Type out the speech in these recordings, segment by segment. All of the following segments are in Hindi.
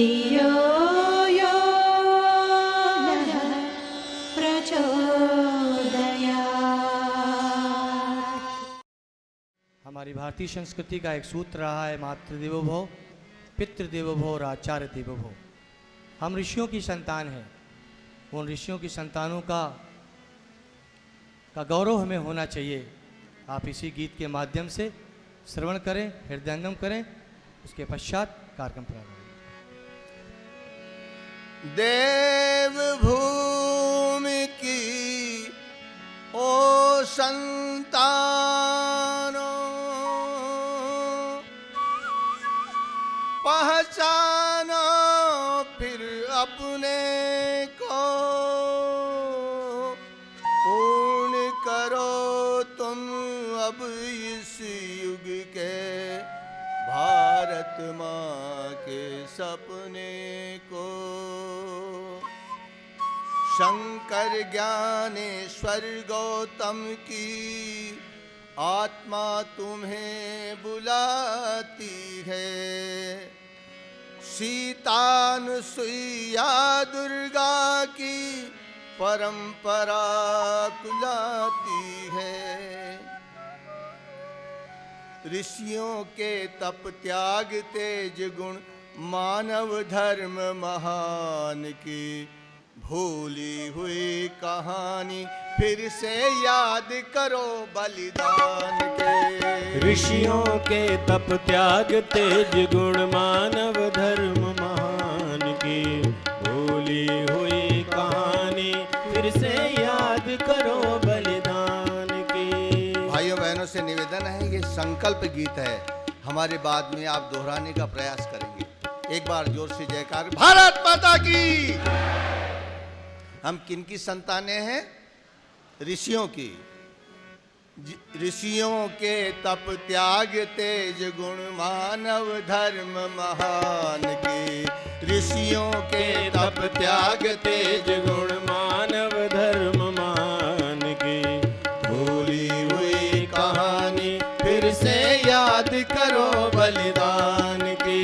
धियो यो नः प्रचोदयात्। हमारी भारतीय संस्कृति का एक सूत्र रहा है, मातृदेवो भव, पितृदेवो भव और आचार्य देवो भव। हम ऋषियों की संतान हैं। उन ऋषियों की संतानों का गौरव हमें होना चाहिए। आप इसी गीत के माध्यम से श्रवण करें, हृदयंगम करें, उसके पश्चात कार्यक्रम प्रारंभ करें। देव भूमि की ओ संतानों, पहचानो फिर अपने को, पूर्ण करो तुम अब इस युग के भारत माँ के सपने को। शंकर ज्ञानेश्वर गौतम की आत्मा तुम्हें बुलाती है। सीतानुसुईया दुर्गा की परंपरा कुलाती है। ऋषियों के तप त्याग तेज गुण मानव धर्म महान की भूली हुई कहानी फिर से याद करो बलिदान के। ऋषियों के तप त्याग तेज गुण मानव धर्म महान की भूली हुई कहानी फिर से याद करो बलिदान की। भाइयों बहनों से निवेदन है, ये संकल्प गीत है, हमारे बाद में आप दोहराने का प्रयास करेंगे। एक बार जोर से जयकार, भारत माता की। हम किनकी संतानें हैं? ऋषियों की। ऋषियों के तप त्याग तेज गुण मानव धर्म महान की। ऋषियों के तप त्याग तेज गुण मानव धर्म महान की भूली हुई कहानी फिर से याद करो बलिदान की।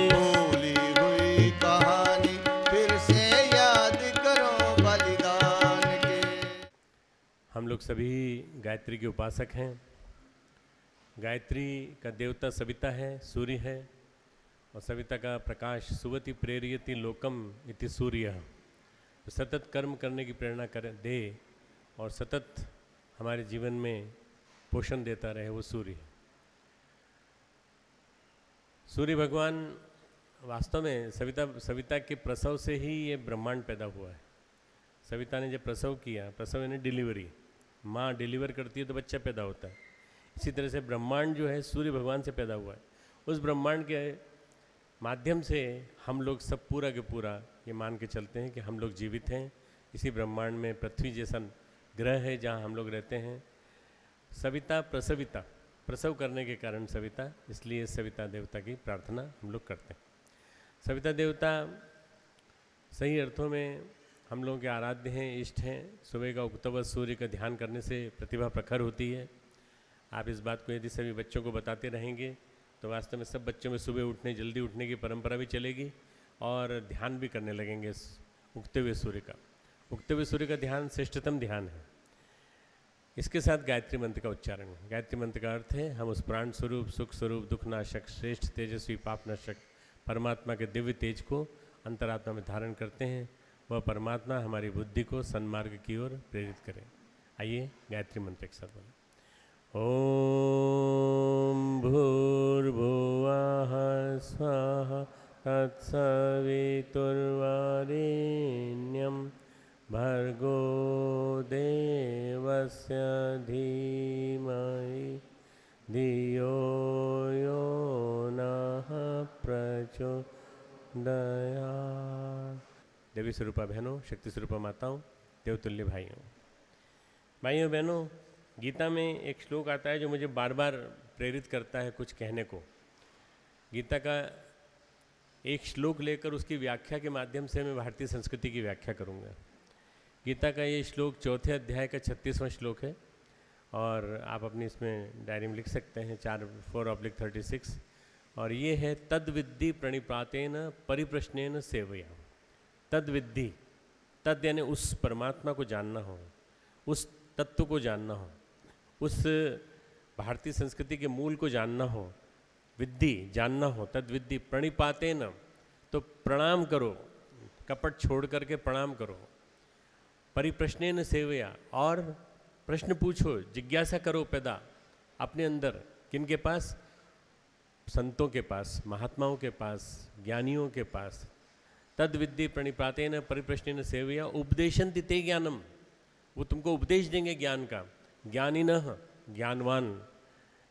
भूली हुई कहानी फिर से याद करो बलिदान की। हम लोग सभी गायत्री के उपासक हैं। गायत्री का देवता सविता है, सूर्य है, और सविता का प्रकाश सुवति प्रेरयति लोकम इति सूर्य। तो सतत कर्म करने की प्रेरणा दे और सतत हमारे जीवन में पोषण देता रहे, वो सूर्य है। सूर्य भगवान वास्तव में सविता के प्रसव से ही ये ब्रह्मांड पैदा हुआ है। सविता ने जब प्रसव किया, प्रसव यानी डिलीवरी, माँ डिलीवर करती है तो बच्चा पैदा होता है। इसी तरह से ब्रह्मांड जो है सूर्य भगवान से पैदा हुआ है। उस ब्रह्मांड के माध्यम से हम लोग सब पूरा के पूरा ये मान के चलते हैं कि हम लोग जीवित हैं। इसी ब्रह्मांड में पृथ्वी जैसा ग्रह है जहाँ हम लोग रहते हैं। सविता प्रसविता, प्रसव करने के कारण सविता, इसलिए सविता देवता की प्रार्थना हम लोग करते हैं। सविता देवता सही अर्थों में हम लोगों के आराध्य हैं, इष्ट हैं। सुबह का उगतवत सूर्य का ध्यान करने से प्रतिभा प्रखर होती है। आप इस बात को यदि सभी बच्चों को बताते रहेंगे तो वास्तव में सब बच्चों में सुबह उठने, जल्दी उठने की परंपरा भी चलेगी और ध्यान भी करने लगेंगे उगते हुए सूर्य का। उगते हुए सूर्य का ध्यान श्रेष्ठतम ध्यान है। इसके साथ गायत्री मंत्र का उच्चारण है। गायत्री मंत्र का अर्थ है हम उस प्राण स्वरूप, सुख स्वरूप, दुखनाशक, श्रेष्ठ तेजस्वी, पापनाशक परमात्मा के दिव्य तेज को अंतरात्मा में धारण करते हैं। वह परमात्मा हमारी बुद्धि को सन्मार्ग की ओर प्रेरित करें। आइए गायत्री मंत्र के साथ बोलें। ओम भूर्भुवः स्वाहा तत्सवितुर्वरेण्यं भर्गो देवस्य धीमहि धियो यो नः प्रचोदयात्। देवी स्वरूपा बहनों, शक्ति स्वरूपा माताओं, देवतुल्य भाइयों, बहनों, गीता में एक श्लोक आता है जो मुझे बार बार प्रेरित करता है कुछ कहने को। गीता का एक श्लोक लेकर उसकी व्याख्या के माध्यम से मैं भारतीय संस्कृति की व्याख्या करूंगा। गीता का ये श्लोक 4थे अध्याय का 36वां श्लोक है और आप अपनी इसमें डायरी में लिख सकते हैं 4/4/36। और ये है तद्विद्धि प्रणिपातेन परिप्रश्नेन सेवया। तद्विद्धि, तद यानी उस परमात्मा को जानना हो, उस तत्व को जानना हो, उस भारतीय संस्कृति के मूल को जानना हो, विद्धि जानना हो, तद्विद्धि प्रणिपातेन, तो प्रणाम करो, कपट छोड़ करके प्रणाम करो। परिप्रश्नेन सेवया, और प्रश्न पूछो, जिज्ञासा करो पैदा अपने अंदर, किनके पास? संतों के पास, महात्माओं के पास, ज्ञानियों के पास। तद्विद्धि प्रणिपातेन परिप्रश्नेन सेवया उपदेशन्ति ते ज्ञानम, वो तुमको उपदेश देंगे ज्ञान का। ज्ञानिनः, ज्ञानवान,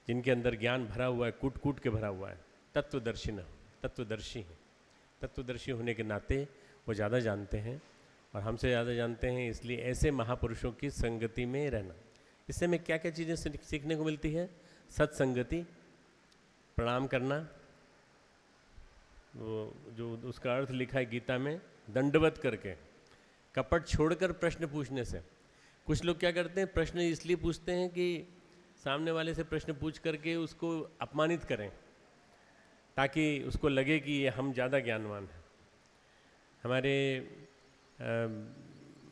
जिनके अंदर ज्ञान भरा हुआ है, कूट कूट के भरा हुआ है। तत्वदर्शिनः, तत्वदर्शी हैं। तत्वदर्शी होने के नाते वो ज़्यादा जानते हैं और हमसे ज़्यादा जानते हैं, इसलिए ऐसे महापुरुषों की संगति में रहना। इससे हमें क्या क्या चीज़ें सीखने को मिलती है? सत्संगति, प्रणाम करना, वो जो उसका अर्थ लिखा है गीता में, दंडवत करके, कपट छोड़कर प्रश्न पूछने से। कुछ लोग क्या करते हैं, प्रश्न इसलिए पूछते हैं कि सामने वाले से प्रश्न पूछ करके उसको अपमानित करें, ताकि उसको लगे कि ये हम ज़्यादा ज्ञानवान हैं। हमारे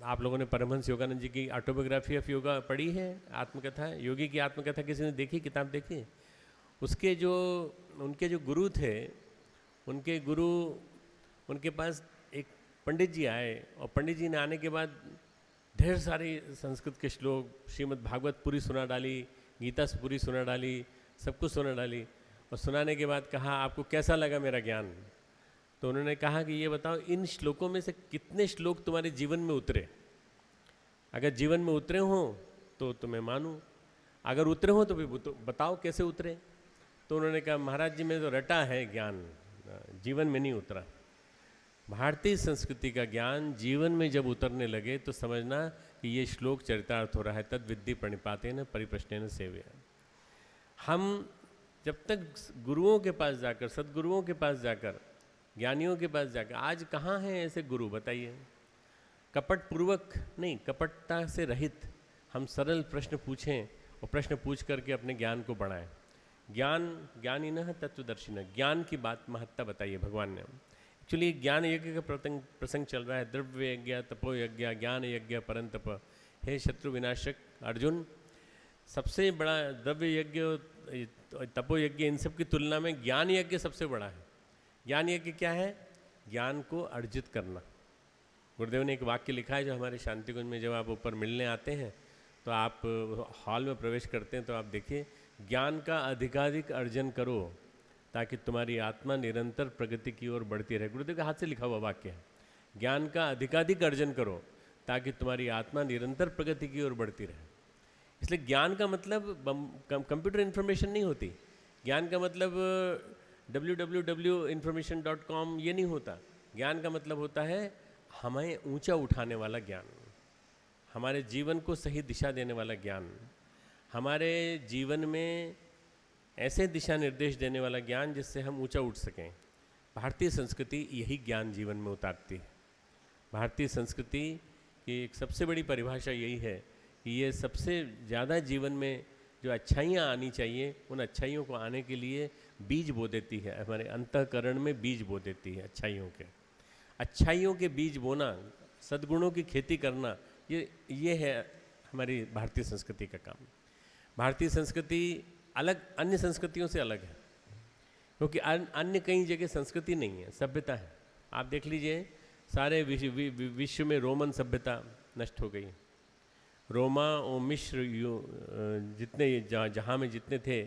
आप लोगों ने परमहंस योगानंद जी की ऑटोबायोग्राफी ऑफ योगा पढ़ी है, आत्मकथा, योगी की आत्मकथा किसी ने देखी, किताब देखी? उसके जो उनके जो गुरु थे, उनके गुरु, उनके पास एक पंडित जी आए, और पंडित जी ने आने के बाद ढेर सारे संस्कृत के श्लोक, श्रीमद् भागवत पूरी सुना डाली, गीता से पूरी सुना डाली, सब कुछ सुना डाली, और सुनाने के बाद कहा आपको कैसा लगा मेरा ज्ञान? तो उन्होंने कहा कि ये बताओ, इन श्लोकों में से कितने श्लोक तुम्हारे जीवन में उतरे? अगर जीवन में उतरे हों तो तुम्हें मानूं, अगर उतरे हों तो भी बताओ कैसे उतरे। तो उन्होंने कहा महाराज जी, में तो रटा है ज्ञान, जीवन में नहीं उतरा। भारतीय संस्कृति का ज्ञान जीवन में जब उतरने लगे तो समझना कि ये श्लोक चरितार्थ हो रहा है, तद्विद्धि प्रणिपातेन परिप्रश्नेन सेवया। हम जब तक गुरुओं के पास जाकर, सद्गुरुओं के पास जाकर, ज्ञानियों के पास जाकर, आज कहाँ हैं ऐसे गुरु बताइए? कपट पूर्वक नहीं, कपटता से रहित हम सरल प्रश्न पूछें और प्रश्न पूछ करके अपने ज्ञान को बढ़ाएं। ज्ञान, ज्ञानिनः तत्वदर्शिनः, ज्ञान की बात महत्ता बताइए भगवान ने। एक्चुअली ज्ञान यज्ञ का प्रसंग चल रहा है, द्रव्य यज्ञ, तपो यज्ञ, ज्ञान यज्ञ, परंतप। हे शत्रु विनाशक अर्जुन, सबसे बड़ा द्रव्य यज्ञ, तपो यज्ञ, इन सब की तुलना में ज्ञान यज्ञ सबसे बड़ा है। ज्ञान यज्ञ क्या है? ज्ञान को अर्जित करना। गुरुदेव ने एक वाक्य लिखा है, जो हमारे शांति कुंज में जब आप ऊपर मिलने आते हैं तो आप हॉल में प्रवेश करते हैं तो आप देखिए, ज्ञान का अधिकाधिक अर्जन करो ताकि तुम्हारी आत्मा निरंतर प्रगति की ओर बढ़ती रहे। गुरुदेव के हाथ से लिखा हुआ वाक्य है, ज्ञान का अधिकाधिक अर्जन करो ताकि तुम्हारी आत्मा निरंतर प्रगति की ओर बढ़ती रहे। इसलिए ज्ञान का मतलब कंप्यूटर इन्फॉर्मेशन नहीं होती, ज्ञान का मतलब www.information.com ये नहीं होता। ज्ञान का मतलब होता है हमें ऊंचा उठाने वाला ज्ञान, हमारे जीवन को सही दिशा देने वाला ज्ञान, हमारे जीवन में ऐसे दिशा निर्देश देने वाला ज्ञान जिससे हम ऊंचा उठ सकें। भारतीय संस्कृति यही ज्ञान जीवन में उतारती है। भारतीय संस्कृति की एक सबसे बड़ी परिभाषा यही है कि ये सबसे ज़्यादा जीवन में जो अच्छाइयाँ आनी चाहिए, उन अच्छाइयों को आने के लिए बीज बो देती है, हमारे अंतःकरण में बीज बो देती है अच्छाइयों के। अच्छाइयों के बीज बोना, सद्गुणों की खेती करना, ये है हमारी भारतीय संस्कृति का काम। भारतीय संस्कृति अलग, अन्य संस्कृतियों से अलग है, क्योंकि अन्य कई जगह संस्कृति नहीं है, सभ्यता है। आप देख लीजिए, सारे विश्व में रोमन सभ्यता नष्ट हो गई। रोमा और मिस्र जितने जहाँ में जितने थे,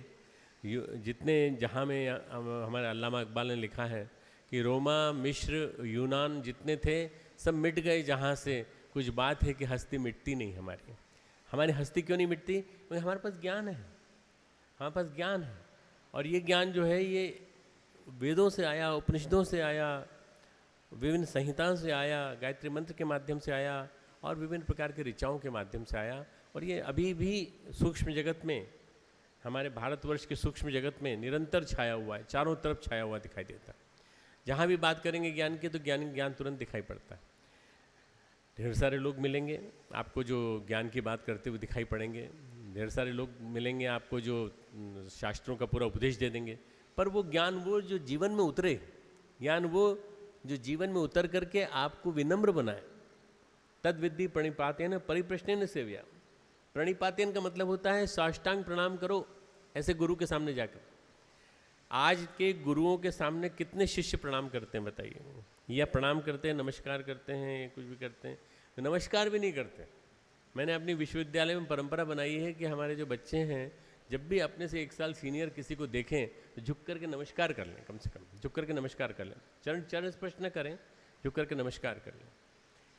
जितने जहाँ में हमारे अल्लामा इकबाल ने लिखा है कि रोमा, मिस्र, यूनान जितने थे सब मिट गए जहाँ से। कुछ बात है कि हस्ती मिटती नहीं हमारी। हमारी हस्ती क्यों नहीं मिटती? क्योंकि हमारे पास ज्ञान है, हमारे पास ज्ञान है। और ये ज्ञान जो है ये वेदों से आया, उपनिषदों से आया, विभिन्न संहिताओं से आया, गायत्री मंत्र के माध्यम से आया और विभिन्न प्रकार के ऋचाओं के माध्यम से आया। और ये अभी भी सूक्ष्म जगत में, हमारे भारतवर्ष के सूक्ष्म जगत में निरंतर छाया हुआ है, चारों तरफ छाया हुआ दिखाई देता है। जहाँ भी बात करेंगे ज्ञान की तो ज्ञान तुरंत दिखाई पड़ता है। ढेर सारे लोग मिलेंगे आपको जो ज्ञान की बात करते हुए दिखाई पड़ेंगे, ढेर सारे लोग मिलेंगे आपको जो शास्त्रों का पूरा उपदेश दे देंगे, पर वो ज्ञान वो जो जीवन में उतरे, ज्ञान वो जो जीवन में उतर करके आपको विनम्र बनाए। तद विद्धि प्रणिपातेन परिप्रश्नेन सेव्या। प्रणिपातेन का मतलब होता है साष्टांग प्रणाम करो, ऐसे गुरु के सामने जाकर। आज के गुरुओं के सामने कितने शिष्य प्रणाम करते हैं बताइए? या प्रणाम करते हैं, नमस्कार करते हैं, या कुछ भी करते हैं, तो नमस्कार भी नहीं करते। मैंने अपनी विश्वविद्यालय में परंपरा बनाई है कि हमारे जो बच्चे हैं जब भी अपने से 1 साल सीनियर किसी को देखें तो झुक करके नमस्कार कर लें, कम से कम झुक करके नमस्कार कर लें। चरण स्पर्श न करें, झुक करके नमस्कार कर लें।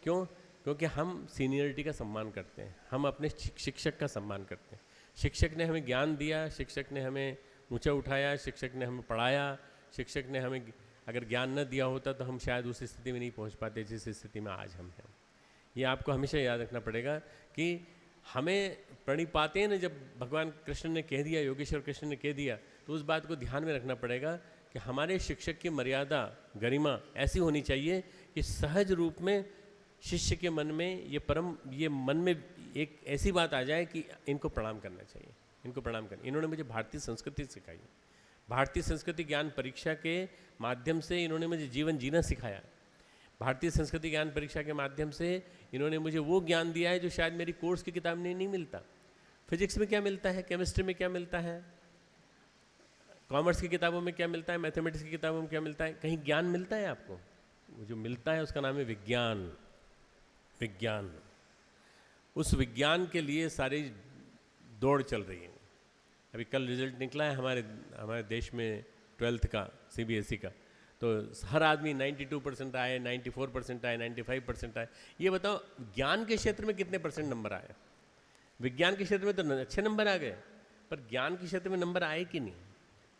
क्यों? क्योंकि हम सीनियरिटी का सम्मान करते हैं, हम अपने शिक्षक का सम्मान करते हैं। शिक्षक ने हमें ज्ञान दिया, शिक्षक ने हमें ऊंचा उठाया, शिक्षक ने हमें पढ़ाया, शिक्षक ने हमें अगर ज्ञान न दिया होता तो हम शायद उस स्थिति में नहीं पहुंच पाते जिस स्थिति में आज हम हैं। ये आपको हमेशा याद रखना पड़ेगा कि हमें प्रणिपातेन जब भगवान कृष्ण ने कह दिया, योगेश्वर कृष्ण ने कह दिया, तो उस बात को ध्यान में रखना पड़ेगा कि हमारे शिक्षक की मर्यादा, गरिमा ऐसी होनी चाहिए कि सहज रूप में शिष्य के मन में ये मन में एक ऐसी बात आ जाए कि इनको प्रणाम करना चाहिए, इनको प्रणाम करना। इन्होंने मुझे भारतीय संस्कृति सिखाई, भारतीय संस्कृति ज्ञान परीक्षा के माध्यम से इन्होंने मुझे जीवन जीना सिखाया। भारतीय संस्कृति ज्ञान परीक्षा के माध्यम से इन्होंने मुझे वो ज्ञान दिया है जो शायद मेरी कोर्स की किताब में नहीं मिलता। फिजिक्स में क्या मिलता है, केमिस्ट्री में क्या मिलता है, कॉमर्स की किताबों में क्या मिलता है, मैथमेटिक्स की किताबों में क्या मिलता है, कहीं ज्ञान मिलता है आपको? वो जो मिलता है उसका नाम है विज्ञान। विज्ञान, उस विज्ञान के लिए सारी दौड़ चल रही है। अभी कल रिजल्ट निकला है हमारे देश में 12th का, CBSE का, तो हर आदमी 92% आए, 94% आए, 95% आए। ये बताओ ज्ञान के क्षेत्र में कितने % नंबर आए? विज्ञान के क्षेत्र में तो अच्छे नंबर आ गए, पर ज्ञान के क्षेत्र में नंबर आए कि नहीं?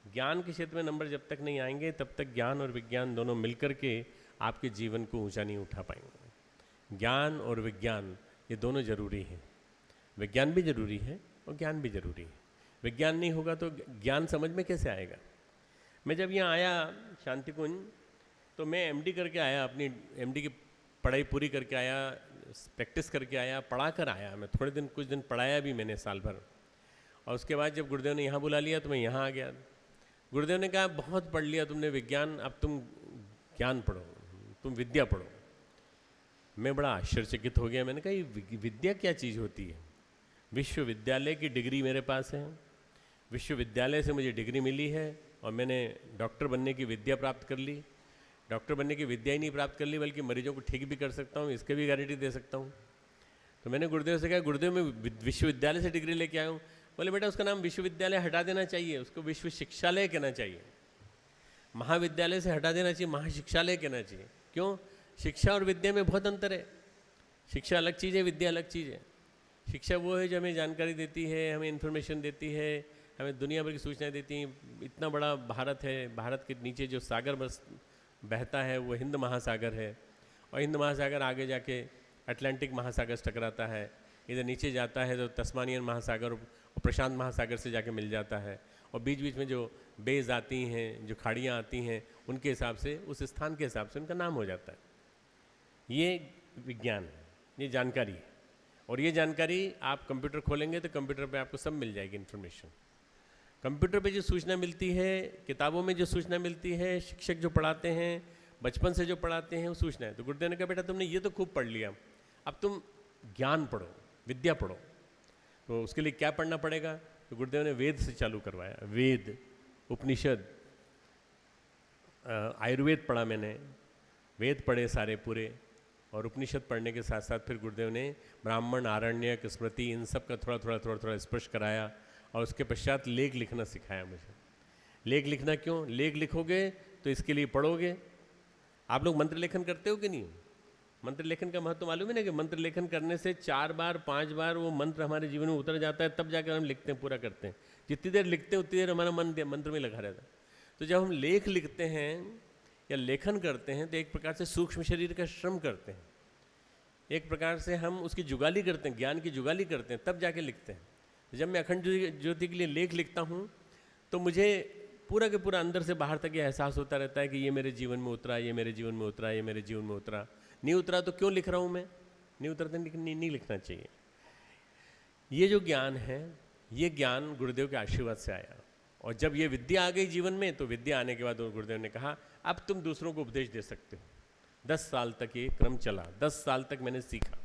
ज्ञान के क्षेत्र में नंबर जब तक नहीं आएंगे तब तक ज्ञान और विज्ञान दोनों मिलकर के आपके जीवन को ऊंचा नहीं उठा पाएंगे। ज्ञान और विज्ञान ये दोनों जरूरी हैं। विज्ञान भी जरूरी है और ज्ञान भी जरूरी है। विज्ञान नहीं होगा तो ज्ञान समझ में कैसे आएगा? मैं जब यहाँ आया शांति कुंज, तो मैं MD करके आया, अपनी MD की पढ़ाई पूरी करके आया, प्रैक्टिस करके आया, पढ़ा कर आया। मैं कुछ दिन पढ़ाया भी मैंने, साल भर। और उसके बाद जब गुरुदेव ने यहाँ बुला लिया तो मैं यहाँ आ गया। गुरुदेव ने कहा बहुत पढ़ लिया तुमने विज्ञान, अब तुम ज्ञान पढ़ो, तुम विद्या पढ़ो। मैं बड़ा आश्चर्यचकित हो गया। मैंने कहा ये विद्या क्या चीज़ होती है? विश्वविद्यालय की डिग्री मेरे पास है, विश्वविद्यालय से मुझे डिग्री मिली है और मैंने डॉक्टर बनने की विद्या प्राप्त कर ली। डॉक्टर बनने की विद्या ही नहीं प्राप्त कर ली बल्कि मरीजों को ठीक भी कर सकता हूँ, इसके भी गारंटी दे सकता हूँ। तो मैंने गुरुदेव से कहा गुरुदेव मैं विश्वविद्यालय से डिग्री लेके आया हूँ। बोले बेटा उसका नाम विश्वविद्यालय हटा देना चाहिए, उसको विश्व शिक्षालय कहना चाहिए। महाविद्यालय से हटा देना चाहिए, महाशिक्षालय कहना चाहिए। क्यों? शिक्षा और विद्या में बहुत अंतर है। शिक्षा अलग चीज़ है, विद्या अलग चीज़ है। शिक्षा वो है जो हमें जानकारी देती है, हमें इन्फॉर्मेशन देती है, हमें दुनिया भर की सूचनाएं देती हैं। इतना बड़ा भारत है, भारत के नीचे जो सागर बस बहता है वो हिंद महासागर है, और हिंद महासागर आगे जाके अटलांटिक महासागर से टकराता है। इधर नीचे जाता है तो तस्मानियन महासागर और प्रशांत महासागर से जाके मिल जाता है, और बीच बीच में जो बेज आती हैं, जो खाड़ियाँ आती हैं, उनके हिसाब से, उस स्थान के हिसाब से उनका नाम हो जाता है। ये विज्ञान है, ये जानकारी है। और ये जानकारी आप कंप्यूटर खोलेंगे तो कंप्यूटर पे आपको सब मिल जाएगी इन्फॉर्मेशन। कंप्यूटर पे जो सूचना मिलती है, किताबों में जो सूचना मिलती है, शिक्षक जो पढ़ाते हैं, बचपन से जो पढ़ाते हैं वो सूचना है। तो गुरुदेव ने कहा बेटा तुमने ये तो खूब पढ़ लिया, अब तुम ज्ञान पढ़ो, विद्या पढ़ो। तो उसके लिए क्या पढ़ना पड़ेगा? तो गुरुदेव ने वेद से चालू करवाया। वेद, उपनिषद, आयुर्वेद पढ़ा मैंने, वेद पढ़े सारे पूरे, और उपनिषद पढ़ने के साथ साथ फिर गुरुदेव ने ब्राह्मण, आरण्यक, स्मृति, इन सब का थोड़ा थोड़ा स्पर्श कराया। और उसके पश्चात लेख लिखना सिखाया मुझे। लेख लिखना क्यों? लेख लिखोगे तो इसके लिए पढ़ोगे। आप लोग मंत्र लेखन करते हो कि नहीं? मंत्र लेखन का महत्व मालूम है ना, कि मंत्र लेखन करने से 4 बार 5 बार वो मंत्र हमारे जीवन में उतर जाता है, तब जाकर हम लिखते हैं, पूरा करते हैं। जितनी देर लिखते हैं उतनी देर हमारा मन मंत्र में लगा रहता है। तो जब हम लेख लिखते हैं या लेखन करते हैं तो एक प्रकार से सूक्ष्म शरीर का श्रम करते हैं, एक प्रकार से हम उसकी जुगाली करते हैं, ज्ञान की जुगाली करते हैं, तब जाके लिखते हैं। जब मैं अखंड ज्योति के लिए लेख लिखता हूँ तो मुझे पूरा के पूरा अंदर से बाहर तक ये एहसास होता रहता है कि ये मेरे जीवन में उतरा, ये मेरे जीवन में उतरा, ये मेरे जीवन में उतरा। नहीं उतरा तो क्यों लिख रहा हूँ मैं? नहीं उतरा तो नहीं लिखना चाहिए। ये जो ज्ञान है, ये ज्ञान गुरुदेव के आशीर्वाद से आया, और जब ये विद्या आ गई जीवन में, तो विद्या आने के बाद गुरुदेव ने कहा अब तुम दूसरों को उपदेश दे सकते हो। 10 साल तक ये क्रम चला, 10 साल तक मैंने सीखा।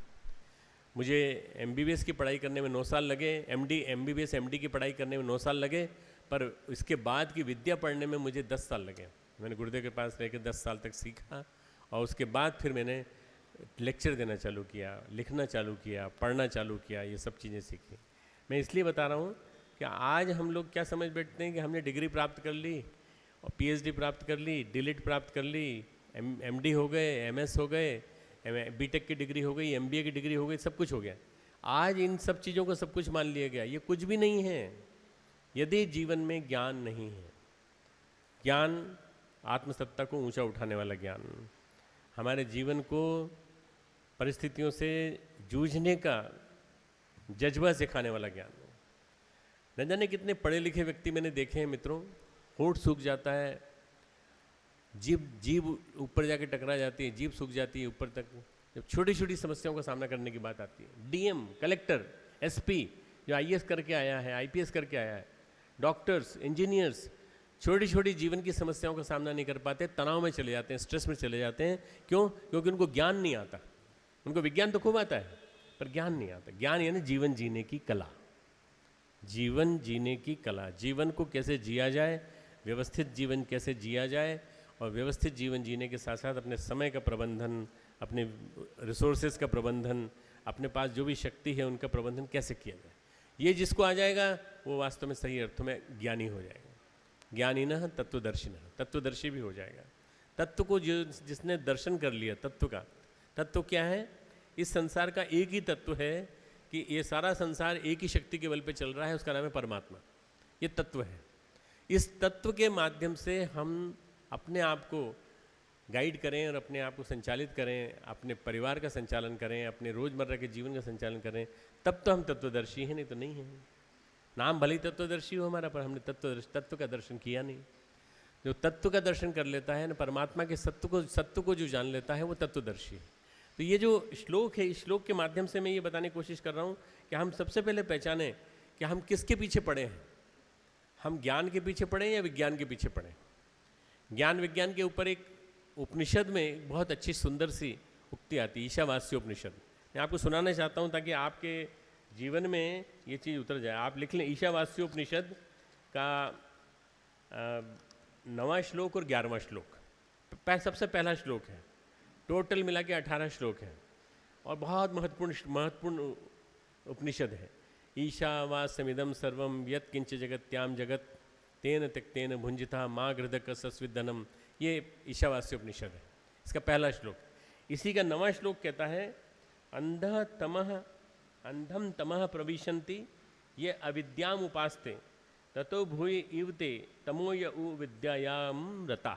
मुझे MBBS की पढ़ाई करने में 9 साल लगे, MBBS MD की पढ़ाई करने में 9 साल लगे, पर इसके बाद की विद्या पढ़ने में मुझे 10 साल लगे। मैंने गुरुदेव के पास रह के 10 साल तक सीखा, और उसके बाद फिर मैंने लेक्चर देना चालू किया, लिखना चालू किया, पढ़ना चालू किया, ये सब चीज़ें सीखी। मैं इसलिए बता रहा हूँ कि आज हम लोग क्या समझ बैठते हैं कि हमने डिग्री प्राप्त कर ली और PhD प्राप्त कर ली, DLIT प्राप्त कर ली, MD हो गए, MS हो गए, BTech की डिग्री हो गई, MBA की डिग्री हो गई, सब कुछ हो गया। आज इन सब चीज़ों को सब कुछ मान लिया गया। ये कुछ भी नहीं है यदि जीवन में ज्ञान नहीं है। ज्ञान आत्मसत्ता को ऊंचा उठाने वाला ज्ञान, हमारे जीवन को परिस्थितियों से जूझने का जज्बा सिखाने वाला ज्ञान। न जाने कितने पढ़े लिखे व्यक्ति मैंने देखे हैं मित्रों, होठ सूख जाता है, जीभ ऊपर जाके टकरा जाती है, जीभ सूख जाती है ऊपर तक, जब छोटी छोटी समस्याओं का सामना करने की बात आती है। DM, कलेक्टर, SP जो IAS करके आया है, IPS करके आया है, डॉक्टर्स, इंजीनियर्स, छोटी छोटी जीवन की समस्याओं का सामना नहीं कर पाते, तनाव में चले जाते हैं, स्ट्रेस में चले जाते हैं। क्यों? क्योंकि उनको ज्ञान नहीं आता। उनको विज्ञान तो खूब आता है पर ज्ञान नहीं आता। ज्ञान यानी जीवन जीने की कला, जीवन जीने की कला, जीवन को कैसे जिया जाए, व्यवस्थित जीवन कैसे जिया जाए, और व्यवस्थित जीवन जीने के साथ साथ अपने समय का प्रबंधन, अपने रिसोर्सेज का प्रबंधन, अपने पास जो भी शक्ति है उनका प्रबंधन कैसे किया जाए, ये जिसको आ जाएगा वो वास्तव में सही अर्थों में ज्ञानी हो जाएगा। ज्ञानी न तत्वदर्शी, तत्वदर्शी भी हो जाएगा। तत्व को जिसने दर्शन कर लिया, तत्व का, तत्व क्या है? इस संसार का एक ही तत्व है कि ये सारा संसार एक ही शक्ति के बल पे चल रहा है, उसका नाम है परमात्मा। ये तत्व है। इस तत्व के माध्यम से हम अपने आप को गाइड करें और अपने आप को संचालित करें, अपने परिवार का संचालन करें, अपने रोज़मर्रा के जीवन का संचालन करें, तब तो हम तत्वदर्शी हैं, नहीं तो नहीं हैं। नाम भले ही तत्वदर्शी हो हमारा, पर हमने तत्व का दर्शन किया नहीं। जो तत्व का दर्शन कर लेता है ना, परमात्मा के सत्व को जो जान लेता है वो तत्वदर्शी है। तो ये जो श्लोक है, इस श्लोक के माध्यम से मैं ये बताने की कोशिश कर रहा हूँ कि हम सबसे पहले पहचानें कि हम किसके पीछे पड़े हैं। हम ज्ञान के पीछे पड़े या विज्ञान के पीछे पड़े? ज्ञान विज्ञान के ऊपर एक उपनिषद में एक बहुत अच्छी सुंदर सी उक्ति आती है, ईशावास्य उपनिषद। मैं आपको सुनाना चाहता हूँ ताकि आपके जीवन में ये चीज़ उतर जाए। आप लिख लें ईशावास्य उपनिषद का 9वां श्लोक और 11वां श्लोक। सबसे पहला श्लोक है, टोटल मिला के 18 श्लोक है और बहुत महत्वपूर्ण उपनिषद है। ईशावास्यमिदं सर्वं यत् किंच जगत्याम जगत तेन त्यक्तेन भुंजिता माँ घृदक सस्विदनम। ये ईशावास्य उपनिषद है, इसका पहला श्लोक। इसी का 9वां श्लोक कहता है, अंधम तमः प्रविशन्ति ये अविद्याम उपास्ते ततो भूय इवते तमोय उ विद्यायाम रता।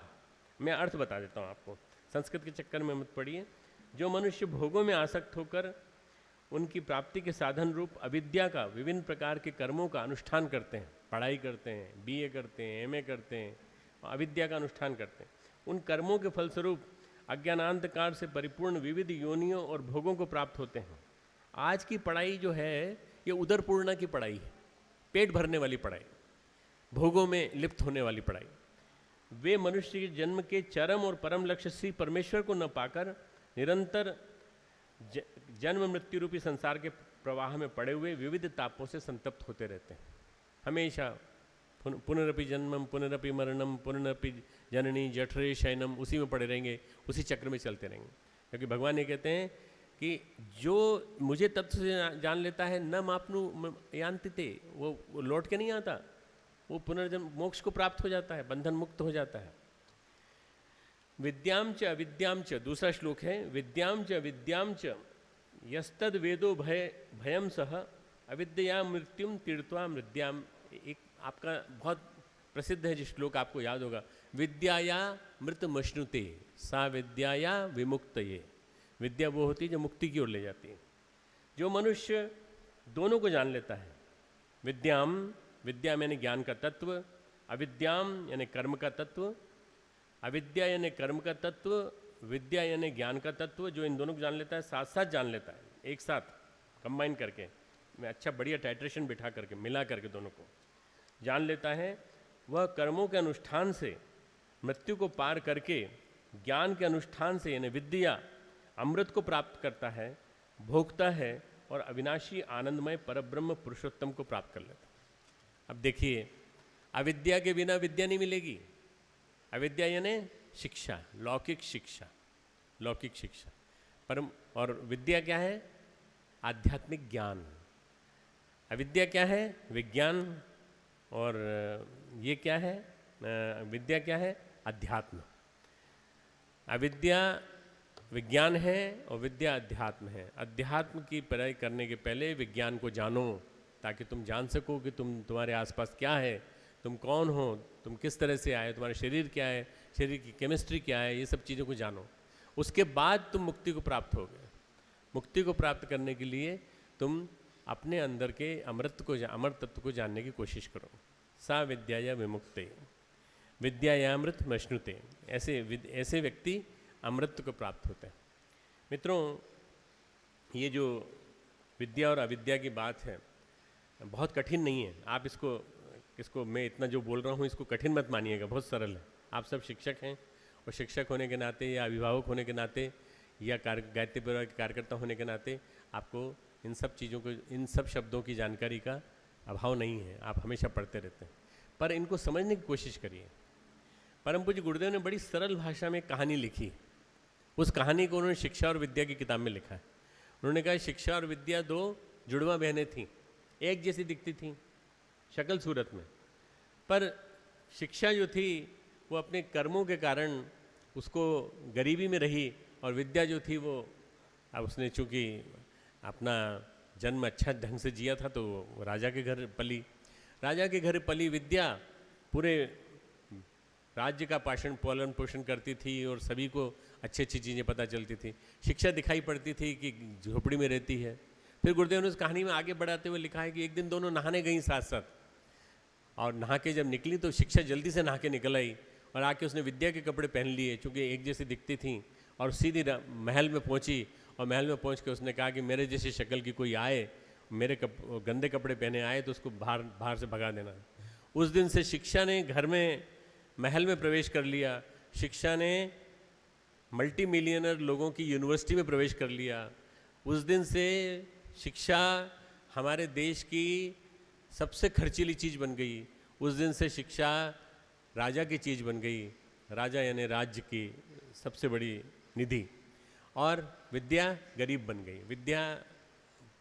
मैं अर्थ बता देता हूँ आपको, संस्कृत के चक्कर में मत पड़िए। जो मनुष्य भोगों में आसक्त होकर उनकी प्राप्ति के साधन रूप अविद्या का, विभिन्न प्रकार के कर्मों का अनुष्ठान करते हैं, पढ़ाई करते हैं, BA करते हैं, MA करते हैं, अविद्या का अनुष्ठान करते हैं, उन कर्मों के फलस्वरूप अज्ञानांधकार से परिपूर्ण विविध योनियों और भोगों को प्राप्त होते हैं। आज की पढ़ाई जो है ये उदरपूर्णा की पढ़ाई है, पेट भरने वाली पढ़ाई, भोगों में लिप्त होने वाली पढ़ाई। वे मनुष्य के जन्म के चरम और परम लक्ष्य श्री परमेश्वर को न पाकर निरंतर जन्म मृत्यु रूपी संसार के प्रवाह में पड़े हुए विविध तापों से संतप्त होते रहते हैं। हमेशा पुनरपि जन्मम पुनरपि मरणम पुनरपि जननी जठरे शयनम, उसी में पड़े रहेंगे, उसी चक्र में चलते रहेंगे। क्योंकि भगवान ये कहते हैं कि जो मुझे तत्व से जान लेता है न मापनु यांतिते, वो लौट के नहीं आता, वो पुनर्जन्म मोक्ष को प्राप्त हो जाता है, बंधन मुक्त हो जाता है। विद्याम च अविद्याम च, दूसरा श्लोक है, विद्याम च अविद्याम च यस्तद वेदो भयम सह अविद्या मृत्युम तीर्थवा मृद्याम। एक आपका बहुत प्रसिद्ध है जिस श्लोक आपको याद होगा, विद्याया मृत मश्नुते सा विद्याया विमुक्तये। विद्या वो होती है जो मुक्ति की ओर ले जाती है। जो मनुष्य दोनों को जान लेता है, विद्याम, विद्या यानी ज्ञान का तत्व, अविद्याम यानी कर्म का तत्व, अविद्या यानी कर्म का तत्व, विद्या यानी ज्ञान का तत्व, जो इन दोनों को जान लेता है, साथ साथ जान लेता है, एक साथ कंबाइन करके, मैं अच्छा बढ़िया टाइट्रेशन बिठा करके, मिला करके दोनों को जान लेता है, वह कर्मों के अनुष्ठान से मृत्यु को पार करके ज्ञान के अनुष्ठान से यानी विद्या अमृत को प्राप्त करता है, भोगता है और अविनाशी आनंदमय परब्रह्म पुरुषोत्तम को प्राप्त कर लेता है। अब देखिए, अविद्या के बिना विद्या नहीं मिलेगी। अविद्या यानी शिक्षा, लौकिक शिक्षा, लौकिक शिक्षा। परम और विद्या क्या है? आध्यात्मिक ज्ञान। अविद्या क्या है? विज्ञान। और ये क्या है? विद्या क्या है? अध्यात्म। अविद्या विज्ञान है और विद्या अध्यात्म है। अध्यात्म की पढ़ाई करने के पहले विज्ञान को जानो, ताकि तुम जान सको कि तुम्हारे आसपास क्या है, तुम कौन हो, तुम किस तरह से आए, तुम्हारा शरीर क्या है, शरीर की केमिस्ट्री क्या है, ये सब चीज़ों को जानो। उसके बाद तुम मुक्ति को प्राप्त होगे। मुक्ति को प्राप्त करने के लिए तुम अपने अंदर के अमर तत्व को जानने की कोशिश करो। सा विद्या या विमुक्ते विद्या या अमृत मश्नुते, ऐसे व्यक्ति अमृत को प्राप्त होते हैं। मित्रों, ये जो विद्या और अविद्या की बात है बहुत कठिन नहीं है। आप इसको मैं इतना जो बोल रहा हूँ इसको कठिन मत मानिएगा, बहुत सरल है। आप सब शिक्षक हैं और शिक्षक होने के नाते या अभिभावक होने के नाते या गायत्री परिवार के कार्यकर्ता होने के नाते आपको इन सब चीज़ों को, इन सब शब्दों की जानकारी का अभाव नहीं है। आप हमेशा पढ़ते रहते हैं, पर इनको समझने की कोशिश करिए। परम पूज्य गुरुदेव ने बड़ी सरल भाषा में कहानी लिखी। उस कहानी को उन्होंने शिक्षा और विद्या की किताब में लिखा है। उन्होंने कहा शिक्षा और विद्या दो जुड़वा बहनें थीं, एक जैसी दिखती थीं शक्ल सूरत में, पर शिक्षा जो थी वो अपने कर्मों के कारण उसको गरीबी में रही, और विद्या जो थी वो अब उसने चूँकि अपना जन्म अच्छा ढंग से जिया था तो राजा के घर पली। राजा के घर पली विद्या पूरे राज्य का पालन पोषण करती थी और सभी को अच्छी अच्छी चीज़ें पता चलती थी। शिक्षा दिखाई पड़ती थी कि झोपड़ी में रहती है। फिर गुरुदेव ने उस कहानी में आगे बढ़ाते हुए लिखा है कि एक दिन दोनों नहाने गई साथ साथ, और नहा के जब निकली तो शिक्षा जल्दी से नहा के निकल आई और आके उसने विद्या के कपड़े पहन लिए, चूँकि एक जैसी दिखती थी, और सीधी महल में पहुँची। और महल में पहुँच के उसने कहा कि मेरे जैसी शक्ल की कोई आए, मेरे गंदे कपड़े पहने आए तो उसको बाहर से भगा देना। उस दिन से शिक्षा ने घर में, महल में प्रवेश कर लिया। शिक्षा ने मल्टी मिलियनर लोगों की यूनिवर्सिटी में प्रवेश कर लिया। उस दिन से शिक्षा हमारे देश की सबसे खर्चीली चीज़ बन गई। उस दिन से शिक्षा राजा की चीज़ बन गई, राजा यानी राज्य की सबसे बड़ी निधि। और विद्या गरीब बन गई, विद्या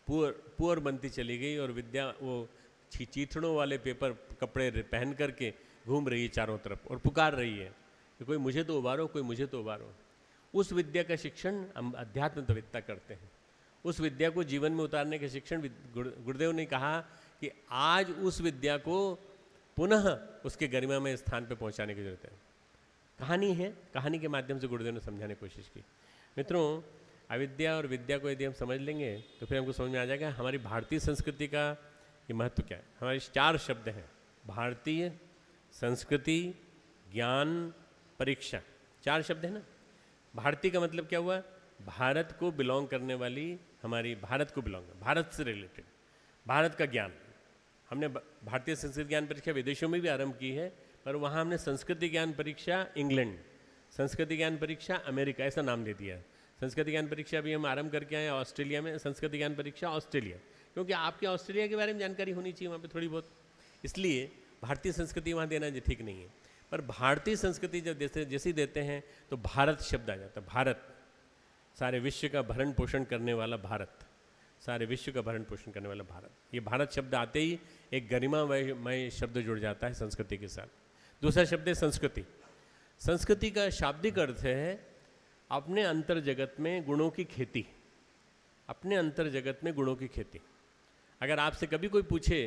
पुअर बनती चली गई, और विद्या वो चीथड़ों वाले पेपर कपड़े पहन करके घूम रही है चारों तरफ और पुकार रही है कि कोई मुझे तो उबारो, कोई मुझे तो उबारो। उस विद्या का शिक्षण हम अध्यात्मविद्ता करते हैं। उस विद्या को जीवन में उतारने के शिक्षण गुरुदेव ने कहा कि आज उस विद्या को पुनः उसके गरिमामय स्थान पर पहुंचाने की जरूरत है। कहानी है, कहानी के माध्यम से गुरुदेव ने समझाने की कोशिश की। मित्रों, अविद्या और विद्या को यदि हम समझ लेंगे तो फिर हमको समझ में आ जाएगा हमारी भारतीय संस्कृति का ये महत्व क्या है। हमारे 4 शब्द हैं: भारतीय संस्कृति, ज्ञान, परीक्षा। 4 शब्द है ना। भारतीय का मतलब क्या हुआ? भारत को बिलोंग करने वाली, हमारी भारत को बिलोंग, भारत से रिलेटेड, भारत का ज्ञान। हमने भारतीय संस्कृत ज्ञान परीक्षा विदेशों में भी आरंभ की है, पर वहाँ हमने संस्कृति ज्ञान परीक्षा इंग्लैंड, संस्कृति ज्ञान परीक्षा अमेरिका, ऐसा नाम दे दिया है। संस्कृति ज्ञान परीक्षा भी हम आरंभ करके आए ऑस्ट्रेलिया में, संस्कृति ज्ञान परीक्षा ऑस्ट्रेलिया, क्योंकि आपके ऑस्ट्रेलिया के बारे में जानकारी होनी चाहिए वहाँ पे थोड़ी बहुत, इसलिए भारतीय संस्कृति वहाँ देना ठीक नहीं है। पर भारतीय संस्कृति जब जैसे देते हैं तो भारत शब्द आ जाता है। भारत, सारे विश्व का भरण पोषण करने वाला भारत, सारे विश्व का भरण पोषण करने वाला भारत। ये भारत शब्द आते ही एक गरिमामय शब्द जुड़ जाता है संस्कृति के साथ। दूसरा शब्द है संस्कृति। संस्कृति का शाब्दिक अर्थ है अपने अंतर जगत में गुणों की खेती, अपने अंतर जगत में गुणों की खेती। अगर आपसे कभी कोई पूछे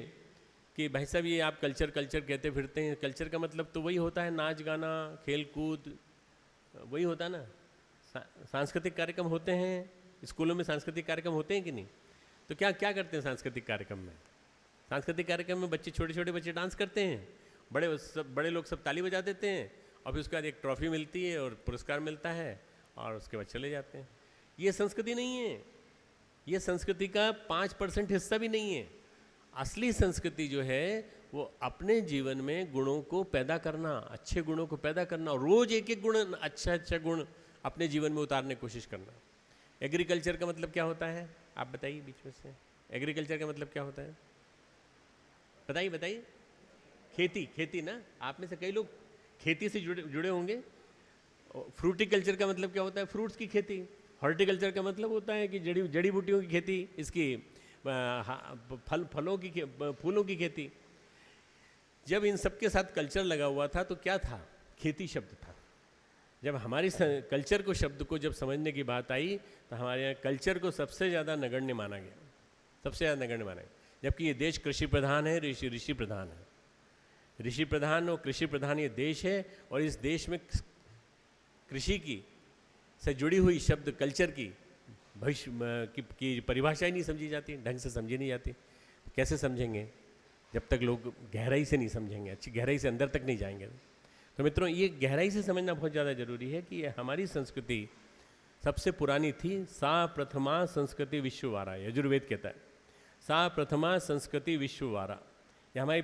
कि भाई साहब ये आप कल्चर कहते फिरते हैं, कल्चर का मतलब तो वही होता है नाच गाना, खेल कूद, वही होता है ना। सांस्कृतिक कार्यक्रम होते हैं, स्कूलों में सांस्कृतिक कार्यक्रम होते हैं कि नहीं? तो क्या क्या करते हैं सांस्कृतिक कार्यक्रम में? सांस्कृतिक कार्यक्रम में बच्चे, छोटे छोटे बच्चे डांस करते हैं, बड़े लोग सब ताली बजा देते हैं, और फिर उसके बाद एक ट्रॉफी मिलती है और पुरस्कार मिलता है, और उसके बाद चले जाते हैं। ये संस्कृति नहीं है, ये संस्कृति का 5% हिस्सा भी नहीं है। असली संस्कृति जो है वो अपने जीवन में गुणों को पैदा करना, अच्छे गुणों को पैदा करना, और रोज एक एक गुण, अच्छा गुण अपने जीवन में उतारने की कोशिश करना। एग्रीकल्चर का मतलब क्या होता है, आप बताइए बीच में से। एग्रीकल्चर का मतलब क्या होता है, बताइए बताइए। खेती ना, आप में से कई लोग खेती से जुड़े होंगे। फ्रूटिकल्चर का मतलब क्या होता है, फ्रूट्स की खेती। हॉर्टिकल्चर का मतलब होता है कि जड़ी बूटियों की खेती, इसकी फलों की, फूलों की खेती। जब इन सब के साथ कल्चर लगा हुआ था तो क्या था, खेती शब्द था। जब हमारी कल्चर को, शब्द को जब समझने की बात आई तो हमारे यहाँ कल्चर को सबसे ज़्यादा नगण्य माना गया, सबसे ज़्यादा नगण्य माना गया। जबकि ये देश कृषि प्रधान है, ऋषि प्रधान है। ऋषि प्रधान और कृषि प्रधान ये देश है, और इस देश में कृषि की से जुड़ी हुई शब्द कल्चर की भविष्य की परिभाषा ही नहीं समझी जाती, ढंग से समझी नहीं जाती। कैसे समझेंगे जब तक लोग गहराई से नहीं समझेंगे, अच्छी गहराई से अंदर तक नहीं जाएंगे। तो मित्रों, ये गहराई से समझना बहुत ज़्यादा जरूरी है कि हमारी संस्कृति सबसे पुरानी थी। सा प्रथमा संस्कृति विश्ववारा, यजुर्वेद कहता है, सा प्रथमा संस्कृति विश्ववारा। ये हमारी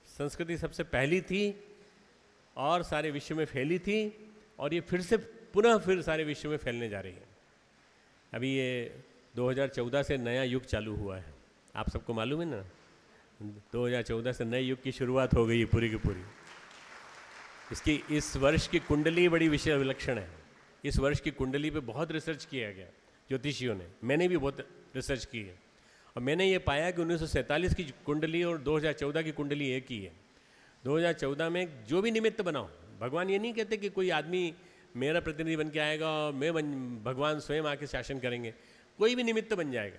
संस्कृति सबसे पहली थी और सारे विश्व में फैली थी, और ये फिर सारे विश्व में फैलने जा रही है। अभी ये 2014 से नया युग चालू हुआ है, आप सबको मालूम है ना। 2014 से नए युग की शुरुआत हो गई है पूरी की पूरी। इसकी इस वर्ष की कुंडली बड़ी विषय विलक्षण है। इस वर्ष की कुंडली पे बहुत रिसर्च किया गया ज्योतिषियों ने, मैंने भी बहुत रिसर्च की है, और मैंने ये पाया कि 1947 की कुंडली और 2014 की कुंडली एक ही है। 2014 में जो भी निमित्त बनाओ, भगवान ये नहीं कहते कि कोई आदमी मेरा प्रतिनिधि बन के आएगा और भगवान स्वयं आके शासन करेंगे। कोई भी निमित्त बन जाएगा,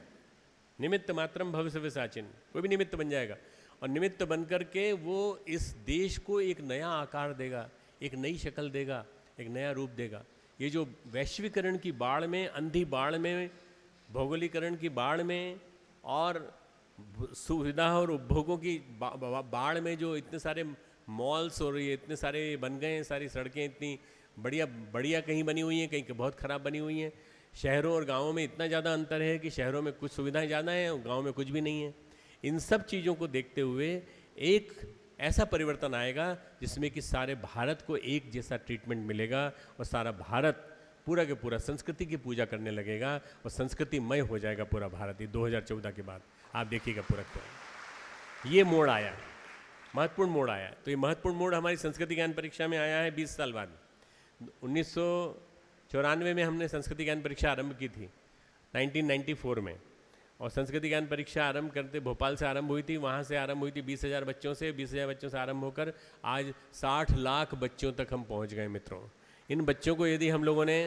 निमित्त मात्रम भविष्य विसाचिन, कोई भी निमित्त बन जाएगा, और निमित्त बन करके वो इस देश को एक नया आकार देगा, एक नई शक्ल देगा, एक नया रूप देगा। ये जो वैश्वीकरण की बाढ़ में, अंधी बाढ़ में, भौगोलिकरण की बाढ़ में और सुविधा और उपभोगों की बाढ़ में जो इतने सारे मॉल्स और ये इतने सारे बन गए हैं, सारी सड़कें इतनी बढ़िया कहीं बनी हुई हैं, कहीं बहुत ख़राब बनी हुई हैं। शहरों और गाँवों में इतना ज़्यादा अंतर है कि शहरों में कुछ सुविधाएं ज़्यादा हैं और गाँव में कुछ भी नहीं है। इन सब चीज़ों को देखते हुए एक ऐसा परिवर्तन आएगा जिसमें कि सारे भारत को एक जैसा ट्रीटमेंट मिलेगा, और सारा भारत पूरा के पूरा संस्कृति की पूजा करने लगेगा, और संस्कृतिमय हो जाएगा पूरा भारत। ये 2014 के बाद आप देखिएगा पूरा ये मोड़ आया, महत्वपूर्ण मोड़ आया। तो ये महत्वपूर्ण मोड़ हमारी संस्कृति ज्ञान परीक्षा में आया है 20 साल बाद। 1994 में हमने संस्कृति ज्ञान परीक्षा आरंभ की थी, 1994 में, और संस्कृति ज्ञान परीक्षा आरंभ करते भोपाल से आरंभ हुई थी। वहाँ से आरंभ हुई थी 20,000 बच्चों से। 20,000 बच्चों से आरंभ होकर आज 60 लाख बच्चों तक हम पहुँच गए मित्रों। इन बच्चों को यदि हम लोगों ने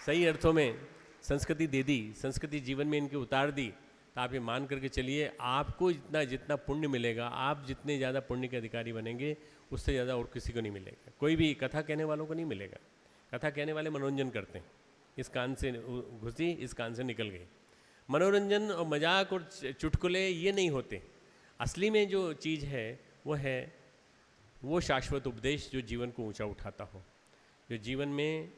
सही अर्थों में संस्कृति दे दी, संस्कृति जीवन में इनकी उतार दी, तो आप ये मान करके चलिए, आपको जितना पुण्य मिलेगा, आप जितने ज़्यादा पुण्य के अधिकारी बनेंगे, उससे ज़्यादा और किसी को नहीं मिलेगा। कोई भी कथा कहने वालों को नहीं मिलेगा। कथा कहने वाले मनोरंजन करते हैं, इस कान से घुसी, इस कान से निकल गई। मनोरंजन और मजाक और चुटकुले ये नहीं होते। असली में जो चीज़ है वो शाश्वत उपदेश, जो जीवन को ऊंचा उठाता हो, जो जीवन में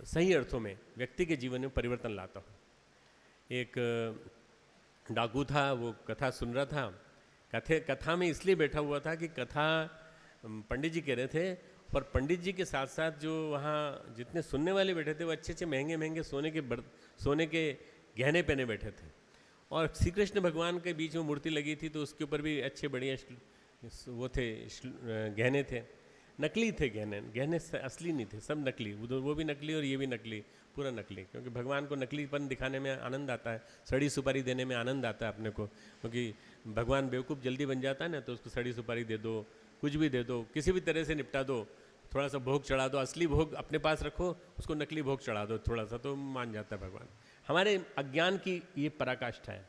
सही अर्थों में व्यक्ति के जीवन में परिवर्तन लाता हो। एक डाकू था, वो कथा सुन रहा था। कथा में इसलिए बैठा हुआ था कि कथा पंडित जी कह रहे थे, पर पंडित जी के साथ साथ जो वहाँ जितने सुनने वाले बैठे थे वो अच्छे महंगे सोने के गहने पहने बैठे थे। और श्री कृष्ण भगवान के बीच में मूर्ति लगी थी, तो उसके ऊपर भी अच्छे बढ़िया वो थे, गहने थे। नकली थे गहने असली नहीं थे, सब नकली। वो भी नकली और ये भी नकली, पूरा नकली। क्योंकि भगवान को नकलीपन दिखाने में आनंद आता है, सड़ी सुपारी देने में आनंद आता है अपने को। क्योंकि भगवान बेवकूफ़ जल्दी बन जाता है ना, तो उसको सड़ी सुपारी दे दो, कुछ भी दे दो, किसी भी तरह से निपटा दो, थोड़ा सा भोग चढ़ा दो। असली भोग अपने पास रखो, उसको नकली भोग चढ़ा दो थोड़ा सा, तो मान जाता है भगवान। हमारे अज्ञान की ये पराकाष्ठा है।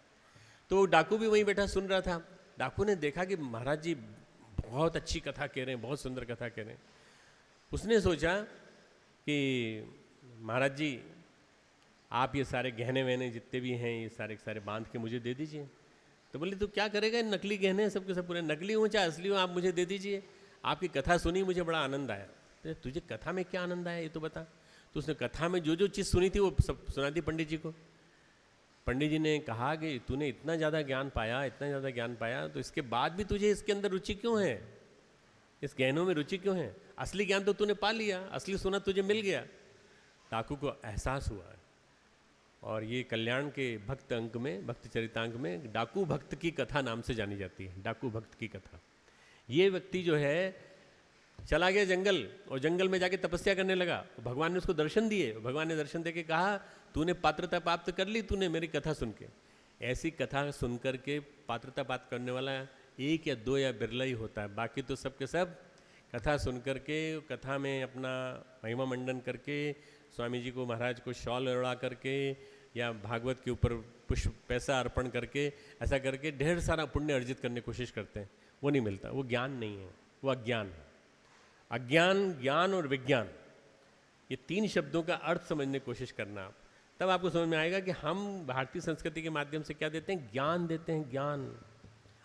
तो डाकू भी वहीं बैठा सुन रहा था। डाकू ने देखा कि महाराज जी बहुत अच्छी कथा कह रहे हैं, बहुत सुंदर कथा कह रहे हैं। उसने सोचा कि महाराज जी आप ये सारे गहने वहने जितने भी हैं, ये सारे के सारे बांध के मुझे दे दीजिए। तो बोले तो क्या करेगा, नकली गहने हैं सबके सब, पूरे नकली हो चाहे असली हो, आप मुझे दे दीजिए। आपकी कथा सुनी, मुझे बड़ा आनंद आया। तो तुझे कथा में क्या आनंद आया ये तो बता। तो उसने कथा में जो जो चीज़ सुनी थी वो सब सुना दी पंडित जी को। पंडित जी ने कहा कि तूने इतना ज़्यादा ज्ञान पाया, इतना ज़्यादा ज्ञान पाया, तो इसके बाद भी तुझे इसके अंदर रुचि क्यों है, इस गहनों में रुचि क्यों है? असली ज्ञान तो तूने पा लिया, असली सोना तुझे मिल गया। डाकू को एहसास हुआ है, और ये कल्याण के भक्त अंक में, भक्त चरितांक में डाकू भक्त की कथा नाम से जानी जाती है। डाकू भक्त की कथा। ये व्यक्ति जो है चला गया जंगल, और जंगल में जाके तपस्या करने लगा। भगवान ने उसको दर्शन दिए। भगवान ने दर्शन देके कहा, तूने पात्रता प्राप्त कर ली, तूने मेरी कथा सुन के। ऐसी कथा सुन कर के पात्रता प्राप्त करने वाला एक या दो या बिरला ही होता है। बाकी तो सब के सब कथा सुन करके, कथा में अपना महिमा मंडन करके, स्वामी जी को, महाराज को शॉल उड़ा करके, या भागवत के ऊपर पुष्प पैसा अर्पण करके, ऐसा करके ढेर सारा पुण्य अर्जित करने की कोशिश करते हैं। वो नहीं मिलता, वो ज्ञान नहीं है, वो अज्ञान है। अज्ञान, ज्ञान और विज्ञान, ये तीन शब्दों का अर्थ समझने की कोशिश करना आप, तब आपको समझ में आएगा कि हम भारतीय संस्कृति के माध्यम से क्या देते हैं, ज्ञान देते हैं, ज्ञान,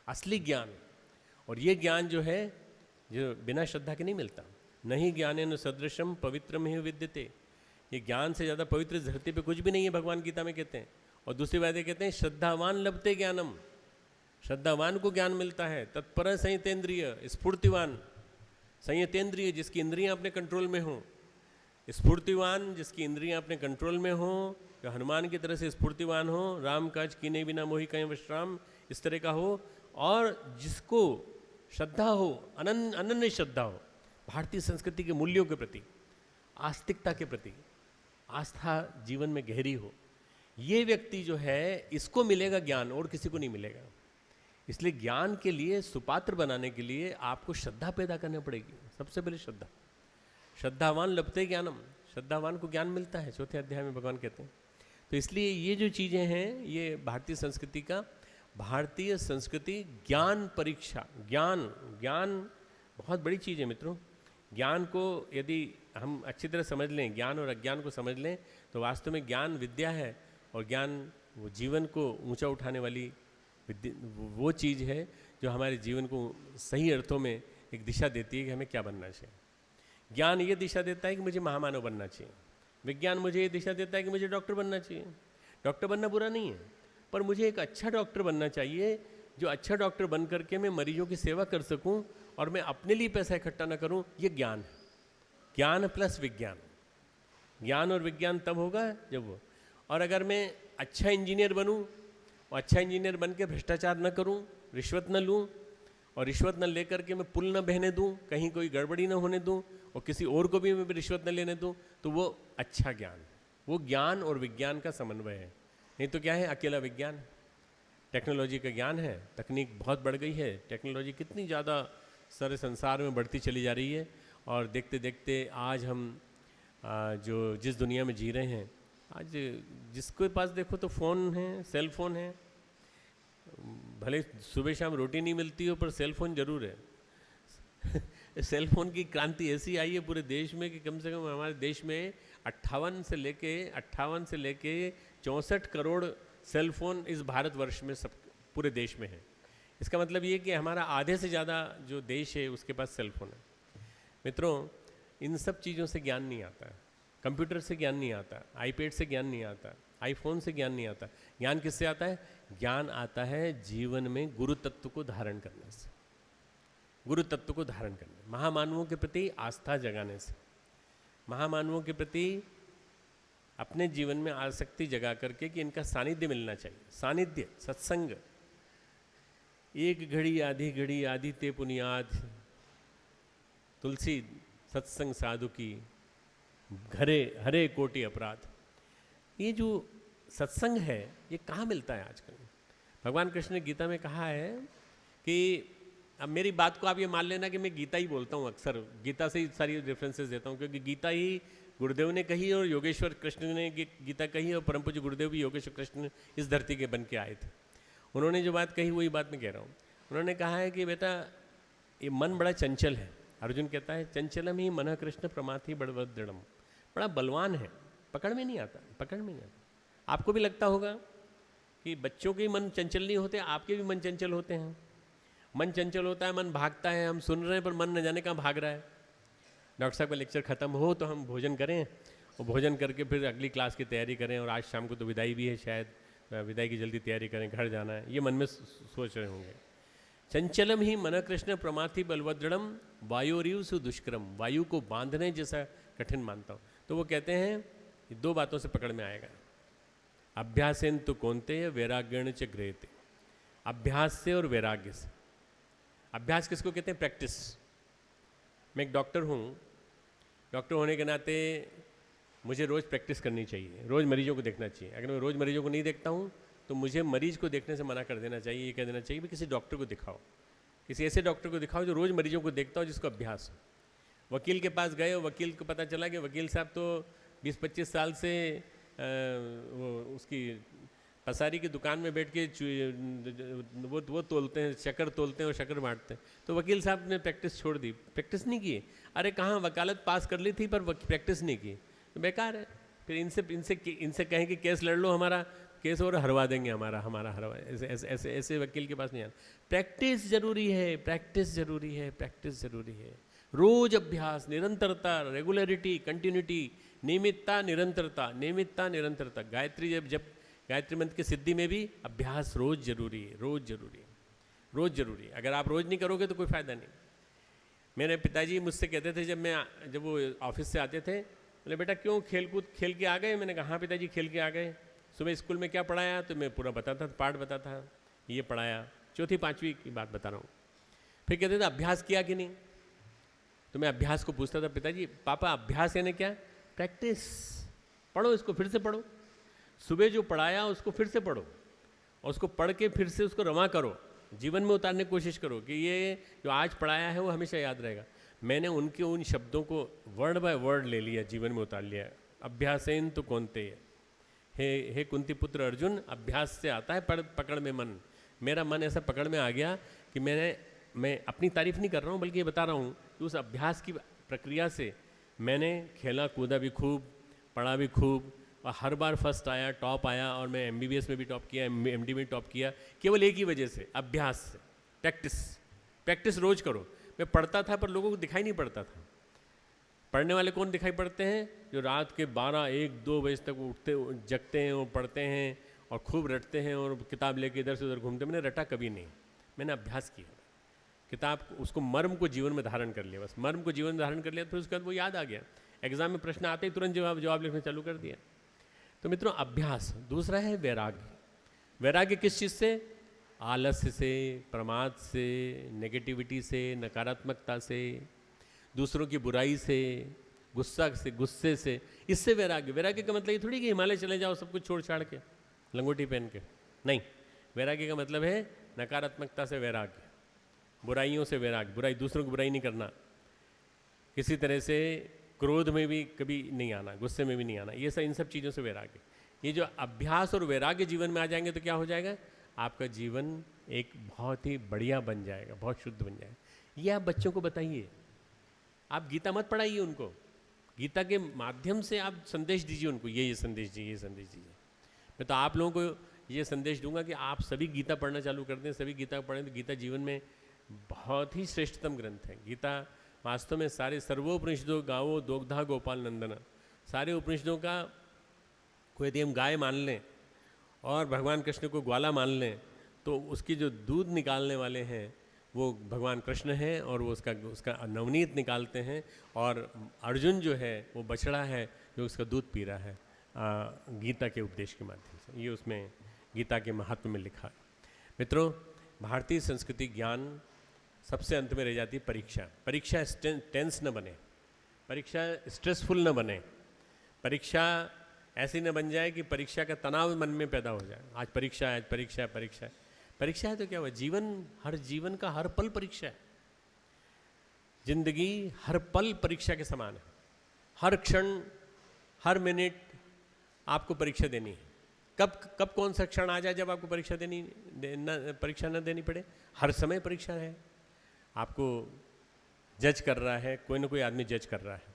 असली ज्ञान। और ये ज्ञान जो है, जो बिना श्रद्धा के नहीं मिलता। नहीं ज्ञानेन सदृशम पवित्रम ही विद्यते। ये ज्ञान से ज़्यादा पवित्र इस धरती पे कुछ भी नहीं है, भगवान गीता में कहते हैं। और दूसरी बात ये कहते हैं, श्रद्धावान लभते ज्ञानम, श्रद्धावान को ज्ञान मिलता है। तत्पर संयतेंद्रिय, स्फूर्तिवान, संयतेंद्रिय जिसकी इंद्रियां अपने कंट्रोल में हों, स्फूर्तिवान जिसकी इंद्रियां अपने कंट्रोल में हों, जो हनुमान की तरह से स्फूर्तिवान हो, राम काज कीने बिना मोहि कहीं विश्राम, इस तरह का हो। और जिसको श्रद्धा हो, अनन्य श्रद्धा हो भारतीय संस्कृति के मूल्यों के प्रति, आस्तिकता के प्रति, आस्था जीवन में गहरी हो, ये व्यक्ति जो है, इसको मिलेगा ज्ञान, और किसी को नहीं मिलेगा। इसलिए ज्ञान के लिए, सुपात्र बनाने के लिए आपको श्रद्धा पैदा करनी पड़ेगी। सबसे पहले श्रद्धा। श्रद्धावान लभते ज्ञानम, श्रद्धावान को ज्ञान मिलता है, चौथे अध्याय में भगवान कहते हैं। तो इसलिए ये जो चीज़ें हैं, ये भारतीय संस्कृति का, भारतीय संस्कृति ज्ञान परीक्षा, ज्ञान बहुत बड़ी चीज़ है मित्रों। ज्ञान को यदि हम अच्छी तरह समझ लें, ज्ञान और अज्ञान को समझ लें, तो वास्तव में ज्ञान विद्या है, और ज्ञान वो जीवन को ऊंचा उठाने वाली वो चीज़ है जो हमारे जीवन को सही अर्थों में एक दिशा देती है कि हमें क्या बनना चाहिए। ज्ञान ये दिशा देता है कि मुझे महामानव बनना चाहिए। विज्ञान मुझे ये दिशा देता है कि मुझे डॉक्टर बनना चाहिए। डॉक्टर बनना बुरा नहीं है, पर मुझे एक अच्छा डॉक्टर बनना चाहिए, जो अच्छा डॉक्टर बन करके मैं मरीजों की सेवा कर सकूं, और मैं अपने लिए पैसा इकट्ठा ना करूं। ये ज्ञान है। ज्ञान प्लस विज्ञान। ज्ञान और विज्ञान तब होगा जब वो, और अगर मैं अच्छा इंजीनियर बनूं, और अच्छा इंजीनियर बन के भ्रष्टाचार न करूं, रिश्वत न लूं, और रिश्वत न लेकर के मैं पुल न बहने दूं, कहीं कोई गड़बड़ी न होने दूं, और किसी और को भी मैं रिश्वत न लेने दूं, तो वो अच्छा ज्ञान, वो ज्ञान और विज्ञान का समन्वय है। नहीं तो क्या है, अकेला विज्ञान। टेक्नोलॉजी का ज्ञान है, तकनीक बहुत बढ़ गई है, टेक्नोलॉजी कितनी ज़्यादा सारे संसार में बढ़ती चली जा रही है, और देखते देखते आज हम जो जिस दुनिया में जी रहे हैं, आज जिसके पास देखो तो फ़ोन है, सेल फोन है। भले सुबह शाम रोटी नहीं मिलती हो, पर सेल फोन जरूर है। सेल फोन की क्रांति ऐसी आई है पूरे देश में कि कम से कम हमारे देश में 58 से लेके 64 करोड़ सेल फोन इस भारतवर्ष में सब पूरे देश में है। इसका मतलब ये कि हमारा आधे से ज़्यादा जो देश है उसके पास सेल फोन है। मित्रों, इन सब चीज़ों से ज्ञान नहीं आता, कंप्यूटर से ज्ञान नहीं आता, आईपैड से ज्ञान नहीं आता, आईफोन से ज्ञान नहीं आता। ज्ञान किससे आता है? ज्ञान आता है जीवन में गुरु तत्व को धारण करने से, गुरु तत्व को धारण करने, महामानवों के प्रति आस्था जगाने से, महामानवों के प्रति अपने जीवन में आसक्ति जगा करके कि इनका सानिध्य मिलना चाहिए। सानिध्य, सत्संग। एक घड़ी आधी ते पुनियाद, तुलसी सत्संग साधु की, घरे हरे कोटि अपराध। ये जो सत्संग है ये कहाँ मिलता है आजकल? भगवान कृष्ण ने गीता में कहा है कि, अब मेरी बात को आप ये मान लेना कि मैं गीता ही बोलता हूँ, अक्सर गीता से ही सारी रेफरेंसेस देता हूँ, क्योंकि गीता ही गुरुदेव ने कही और योगेश्वर कृष्ण ने गीता कही, और परम पूज्य गुरुदेव भी योगेश्वर कृष्ण इस धरती के बन के आए थे। उन्होंने जो बात कही वही बात मैं कह रहा हूँ। उन्होंने कहा है कि बेटा ये मन बड़ा चंचल है। अर्जुन कहता है चंचलम ही मन कृष्ण प्रमाथि बड़वदृढ़म, बड़ा बलवान है, पकड़ में नहीं आता, पकड़ में नहीं आता। आपको भी लगता होगा कि बच्चों के मन चंचल नहीं होते, आपके भी मन चंचल होते हैं। मन चंचल होता है, मन भागता है, हम सुन रहे हैं पर मन न जाने कहाँ भाग रहा है। डॉक्टर साहब का लेक्चर ख़त्म हो तो हम भोजन करें, और भोजन करके फिर अगली क्लास की तैयारी करें, और आज शाम को तो विदाई भी है शायद, विदाई की जल्दी तैयारी करें, घर जाना है, ये मन में सोच रहे होंगे। चंचलम ही मन कृष्ण प्रमाथि बलवद्रम वायुरिव सुदुष्करम, वायु को बांधने जैसा कठिन मानता हूँ। तो वो कहते हैं ये दो बातों से पकड़ में आएगा, अभ्यासेन तो कौनते वैराग्यण च गृह्यते, अभ्यास से और वैराग्य से। अभ्यास किसको कहते हैं? प्रैक्टिस। मैं एक डॉक्टर हूँ, डॉक्टर होने के नाते मुझे रोज़ प्रैक्टिस करनी चाहिए, रोज़ मरीजों को देखना चाहिए। अगर मैं रोज़ मरीजों को नहीं देखता हूँ तो मुझे मरीज को देखने से मना कर देना चाहिए, ये कह देना चाहिए भी किसी डॉक्टर को दिखाओ, किसी ऐसे डॉक्टर को दिखाओ जो रोज़ मरीजों को देखता हो, जिसको अभ्यास हो। वकील के पास गए, वकील को पता चला कि वकील साहब तो 20-25 साल से वो उसकी पसारी की दुकान में बैठ के वो तोलते हैं, शक्कर तोलते हैं और शक्कर बांटते हैं। तो वकील साहब ने प्रैक्टिस छोड़ दी, प्रैक्टिस नहीं की। अरे कहाँ, वकालत पास कर ली थी पर प्रैक्टिस नहीं की, तो बेकार है। फिर इनसे कहें कि केस लड़ लो, हमारा केस और हरवा देंगे, हमारा हरवा, ऐसे वकील के पास नहीं आना। प्रैक्टिस जरूरी है, प्रैक्टिस जरूरी है, प्रैक्टिस जरूरी है। रोज अभ्यास, निरंतरता, रेगुलरिटी, कंटिन्यूटी, नियमितता, निरंतरता, नियमितता, निरंतरता। जब गायत्री मंत्र की सिद्धि में भी अभ्यास रोज जरूरी है, रोज जरूरी है, रोज जरूरी है। अगर आप रोज नहीं करोगे तो कोई फायदा नहीं। मेरे पिताजी मुझसे कहते थे, जब वो ऑफिस से आते थे, बोले बेटा क्यों खेल के आ गए? मैंने कहा हाँ पिताजी खेल के आ गए। सुबह स्कूल में क्या पढ़ाया? तो मैं पूरा बताता था, पाठ बताता था, ये पढ़ाया, 4वीं 5वीं की बात बता रहा हूँ। फिर कहते थे अभ्यास किया कि नहीं? तो मैं अभ्यास को पूछता था, पिताजी पापा अभ्यास यानी क्या? प्रैक्टिस। पढ़ो इसको, फिर से पढ़ो, सुबह जो पढ़ाया उसको फिर से पढ़ो, और उसको पढ़ के फिर से उसको रमा करो, जीवन में उतारने की कोशिश करो कि ये जो आज पढ़ाया है वो हमेशा याद रहेगा। मैंने उनके उन शब्दों को वर्ड बाय वर्ड ले लिया, जीवन में उतार लिया। अभ्यासेन तो कौनते हे कुंती पुत्र अर्जुन, अभ्यास से आता है पकड़ में मन। मेरा मन ऐसा पकड़ में आ गया कि मैं अपनी तारीफ नहीं कर रहा हूँ, बल्कि ये बता रहा हूँ कि उस अभ्यास की प्रक्रिया से मैंने खेला कूदा भी खूब, पढ़ा भी खूब, और हर बार फर्स्ट आया, टॉप आया, और मैं MBBS में भी टॉप किया, MD में टॉप किया, केवल एक ही वजह से, अभ्यास से, प्रैक्टिस। प्रैक्टिस रोज करो। मैं पढ़ता था पर लोगों को दिखाई नहीं पड़ता था। पढ़ने वाले कौन दिखाई पड़ते हैं? जो रात के 12, 1, 2 बजे तक उठते जगते हैं और पढ़ते हैं और खूब रटते हैं और किताब लेके इधर से उधर घूमते। मैंने रटा कभी नहीं, मैंने अभ्यास किया किताब, उसको मर्म को जीवन में धारण कर लिया, बस मर्म को जीवन में धारण कर लिया। फिर उसके बाद वो याद आ गया, एग्जाम में प्रश्न आते ही तुरंत जवाब लिखना चालू कर दिया। तो मित्रों अभ्यास। दूसरा है वैराग्य। वैराग्य किस चीज़ से? आलस्य से, प्रमाद से, नेगेटिविटी से, नकारात्मकता से, दूसरों की बुराई से, गुस्से से, इससे वैराग्य। वैराग्य का मतलब ये थोड़ी कि हिमालय चले जाओ सब कुछ छोड़ छाड़ के, लंगोटी पहन के, नहीं। वैराग्य का मतलब है नकारात्मकता से वैराग्य, बुराइयों से वैराग्य। बुराई, दूसरों की बुराई नहीं करना, किसी तरह से क्रोध में भी कभी नहीं आना, गुस्से में भी नहीं आना, ये सब, इन सब चीज़ों से वैराग्य। ये जो अभ्यास और वैराग्य जीवन में आ जाएंगे तो क्या हो जाएगा? आपका जीवन एक बहुत ही बढ़िया बन जाएगा, बहुत शुद्ध बन जाएगा। ये आप बच्चों को बताइए, आप गीता मत पढ़ाइए उनको, गीता के माध्यम से आप संदेश दीजिए उनको, ये संदेश दीजिए, ये संदेश दीजिए। मैं तो आप लोगों को ये संदेश दूंगा कि आप सभी गीता पढ़ना चालू कर दें, सभी गीता पढ़ें। तो गीता जीवन में बहुत ही श्रेष्ठतम ग्रंथ है। गीता वास्तव में सारे सर्वोपनिषदों गावो दोग्धा गोपाल नंदना, सारे उपनिषदों का को यदि हम गाय मान लें और भगवान कृष्ण को ग्वाला मान लें, तो उसकी जो दूध निकालने वाले हैं वो भगवान कृष्ण हैं, और वो उसका नवनीत निकालते हैं, और अर्जुन जो है वो बछड़ा है जो उसका दूध पी रहा है गीता के उपदेश के माध्यम से। ये उसमें गीता के महत्व में लिखा है। मित्रों, भारतीय संस्कृति ज्ञान सबसे अंत में रह जाती है परीक्षा। परीक्षा टेंस न बने, परीक्षा स्ट्रेसफुल न बने, परीक्षा ऐसी न बन जाए कि परीक्षा का तनाव मन में पैदा हो जाए। आज परीक्षा है, आज परीक्षा, परीक्षा परीक्षा है तो क्या हुआ? जीवन का हर पल परीक्षा है। जिंदगी हर पल परीक्षा के समान है। हर क्षण, हर मिनट आपको परीक्षा देनी है। कब कौन सा क्षण आ जाए जब आपको परीक्षा न देनी पड़े? हर समय परीक्षा है। आपको जज कर रहा है, कोई ना कोई आदमी जज कर रहा है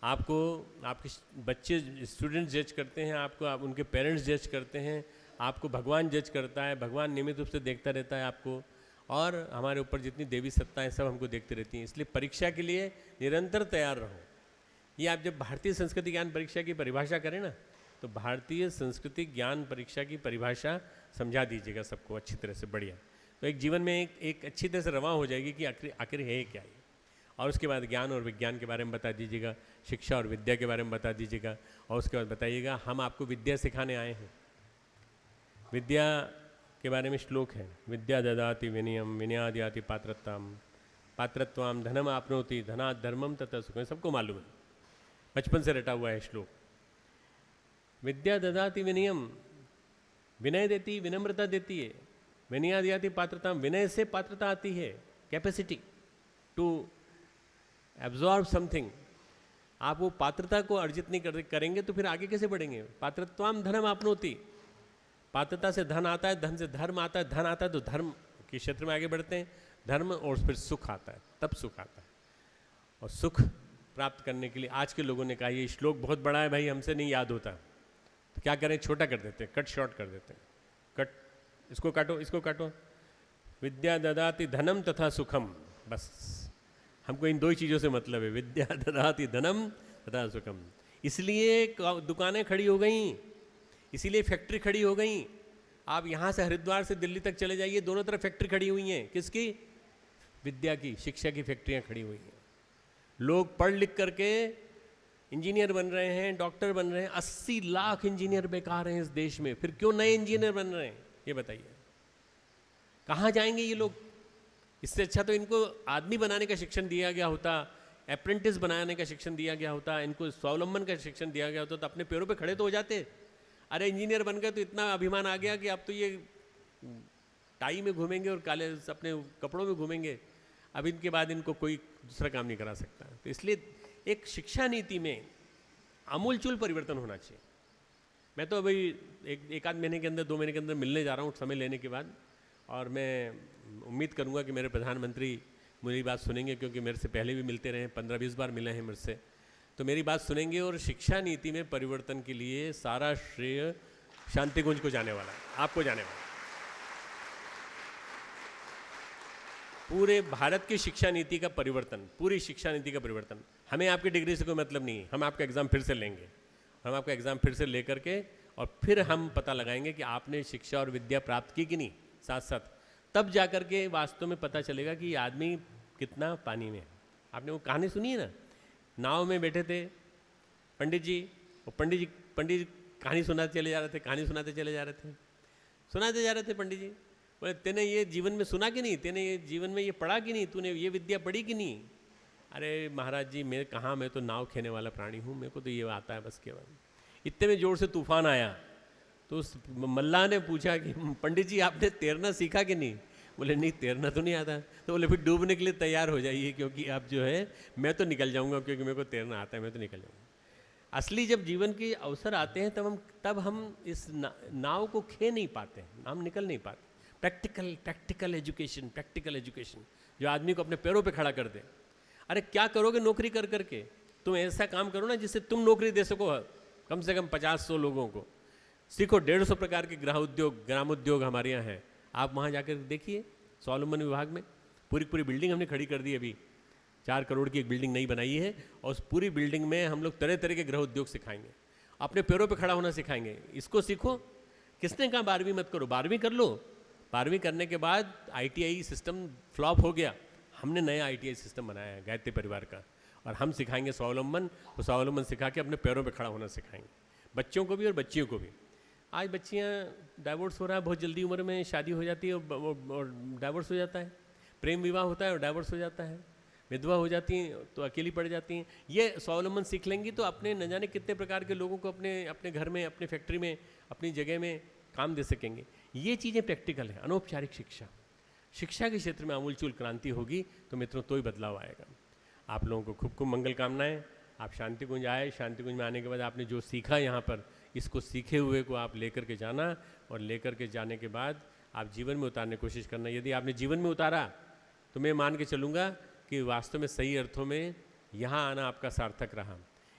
आपको, आपके बच्चे, स्टूडेंट्स जज करते हैं आपको, आप उनके पेरेंट्स जज करते हैं आपको, भगवान जज करता है, भगवान नियमित रूप से देखता रहता है आपको, और हमारे ऊपर जितनी देवी सत्ताएं सब हमको देखती रहती हैं। इसलिए परीक्षा के लिए निरंतर तैयार रहो। ये आप जब भारतीय संस्कृति ज्ञान परीक्षा की परिभाषा करें ना, तो भारतीय संस्कृति ज्ञान परीक्षा की परिभाषा समझा दीजिएगा सबको अच्छी तरह से, बढ़िया। तो एक जीवन में एक अच्छी तरह से रवा हो जाएगी कि आखिर है क्या ये। और उसके बाद ज्ञान और विज्ञान के बारे में बता दीजिएगा, शिक्षा और विद्या के बारे में बता दीजिएगा, और उसके बाद बताइएगा हम आपको विद्या सिखाने आए हैं। विद्या के बारे में श्लोक है, विद्या ददाति विनयम विनयाद याति पात्रत्वाम पात्रत्वाम धनम आपनोति धनात् धर्मम तथा सुखम, सबको मालूम है, बचपन से रटा हुआ है श्लोक। विद्या ददाति विनयम, विनय देती, विनम्रता देती है। विनयाद याति पात्रता, विनय से पात्रता आती है, कैपेसिटी टू एब्जॉर्ब समथिंग। आप वो पात्रता को अर्जित नहीं करेंगे तो फिर आगे कैसे बढ़ेंगे। पात्रत्वाम धनम आपनोति, पात्रता से धन आता है, धन से धर्म आता है, धन आता है तो धर्म के क्षेत्र में आगे बढ़ते हैं, धर्म और फिर सुख आता है, तब सुख आता है। और सुख प्राप्त करने के लिए आज के लोगों ने कहा ये श्लोक बहुत बड़ा है भाई, हमसे नहीं याद होता, तो क्या करें, छोटा कर देते हैं, कट शॉर्ट कर देते हैं, कट, इसको काटो, इसको काटो। विद्या ददाति धनम तथा सुखम, बस हमको इन दो ही चीज़ों से मतलब है, विद्या ददाति धनम तथा सुखम। इसलिए दुकानें खड़ी हो गई, इसीलिए फैक्ट्री खड़ी हो गई। आप यहाँ से हरिद्वार से दिल्ली तक चले जाइए, दोनों तरफ फैक्ट्री खड़ी हुई हैं, किसकी, विद्या की, शिक्षा की फैक्ट्रियाँ खड़ी हुई हैं। लोग पढ़ लिख करके इंजीनियर बन रहे हैं, डॉक्टर बन रहे हैं। 80 लाख इंजीनियर बेकार हैं इस देश में, फिर क्यों नए इंजीनियर बन रहे हैं ये बताइए, कहाँ जाएंगे ये लोग। इससे अच्छा तो इनको आदमी बनाने का शिक्षण दिया गया होता, अप्रेंटिस बनाने का शिक्षण दिया गया होता, इनको स्वावलंबन का शिक्षण दिया गया होता, तो अपने पैरों पे खड़े तो हो जाते। अरे इंजीनियर बन गए तो इतना अभिमान आ गया कि अब तो ये टाई में घूमेंगे और काले अपने कपड़ों में घूमेंगे, अब इनके बाद इनको कोई दूसरा काम नहीं करा सकता। तो इसलिए एक शिक्षा नीति में आमूलचूल परिवर्तन होना चाहिए। मैं तो अभी एक आध महीने के अंदर, 2 महीने के अंदर मिलने जा रहा हूँ समय लेने के बाद, और मैं उम्मीद करूँगा कि मेरे प्रधानमंत्री मेरी बात सुनेंगे, क्योंकि मेरे से पहले भी मिलते रहे, 15-20 बार मिले हैं मुझसे, तो मेरी बात सुनेंगे। और शिक्षा नीति में परिवर्तन के लिए सारा श्रेय शांति कुंज को जाने वाला है, आपको जाने वाला है। पूरे भारत की शिक्षा नीति का परिवर्तन, पूरी शिक्षा नीति का परिवर्तन। हमें आपकी डिग्री से कोई मतलब नहीं है, हम आपका एग्ज़ाम फिर से लेंगे, हम आपका एग्ज़ाम फिर से लेकर के और फिर हम पता लगाएंगे कि आपने शिक्षा और विद्या प्राप्त की कि नहीं, साथ साथ तब जा कर के वास्तव में पता चलेगा कि आदमी कितना पानी में है। आपने वो कहानी सुनी है ना, नाव में बैठे थे पंडित जी, और पंडित जी कहानी सुनाते चले जा रहे थे, कहानी सुनाते चले जा रहे थे, सुनाते जा रहे थे। पंडित जी बोले, तेने ये जीवन में सुना कि नहीं, तेने ये जीवन में ये पढ़ा कि नहीं, तूने ये विद्या पढ़ी कि नहीं। अरे महाराज जी मैं कहाँ, मैं तो नाव खेने वाला प्राणी हूँ, मेरे को तो ये आता है बस केवल। इतने में जोर से तूफान आया, तो उस मल्लाह ने पूछा कि पंडित जी आपने तैरना सीखा कि नहीं। बोले नहीं, तैरना तो नहीं आता। तो बोले फिर डूबने के लिए तैयार हो जाइए, क्योंकि आप जो है, मैं तो निकल जाऊंगा, क्योंकि मेरे को तैरना आता है, मैं तो निकल जाऊंगा। असली जब जीवन के अवसर आते हैं तब हम इस नाव को खे नहीं पाते, हम निकल नहीं पाते। प्रैक्टिकल एजुकेशन जो आदमी को अपने पैरों पे खड़ा कर दे। अरे क्या करोगे नौकरी कर करके, तुम ऐसा काम करो ना जिससे तुम नौकरी दे सको कम से कम 50-100 लोगों को। सीखो, 150 प्रकार के ग्रामोद्योग हमारे यहाँ हैं, आप वहाँ जाकर देखिए। स्वावलंबन विभाग में पूरी बिल्डिंग हमने खड़ी कर दी, अभी 4 करोड़ की एक बिल्डिंग नई बनाई है, और उस पूरी बिल्डिंग में हम लोग तरह तरह के गृह उद्योग सिखाएंगे, अपने पैरों पे खड़ा होना सिखाएंगे। इसको सीखो। किसने कहा 12वीं मत करो, 12वीं कर लो। 12वीं करने के बाद ITI सिस्टम फ्लॉप हो गया, हमने नया ITI सिस्टम बनाया है गायत्री परिवार का, और हम सिखाएंगे स्वावलंबन। तो स्वावलंबन सिखा के अपने पैरों पे खड़ा होना सिखाएंगे, बच्चों को भी और बच्चियों को भी। आज बच्चियाँ डाइवोर्स हो रहा है, बहुत जल्दी उम्र में शादी हो जाती है और डाइवोर्स हो जाता है, प्रेम विवाह होता है और डाइवोर्स हो जाता है, विधवा हो जाती हैं तो अकेली पड़ जाती हैं। ये स्वावलंबन सीख लेंगी तो अपने न जाने कितने प्रकार के लोगों को अपने घर में, अपने फैक्ट्री में, अपनी जगह में काम दे सकेंगे। ये चीज़ें प्रैक्टिकल है। अनौपचारिक शिक्षा के क्षेत्र में आमूलचूल क्रांति होगी तो मित्रों तो ही बदलाव आएगा। आप लोगों को खूब खूब मंगल कामनाएं। आप शांति कुंज आए, शांति कुंज में आने के बाद आपने जो सीखा यहाँ पर, इसको सीखे हुए को आप लेकर के जाना, और लेकर के जाने के बाद आप जीवन में उतारने की कोशिश करना। यदि आपने जीवन में उतारा तो मैं मान के चलूँगा कि वास्तव में सही अर्थों में यहाँ आना आपका सार्थक रहा।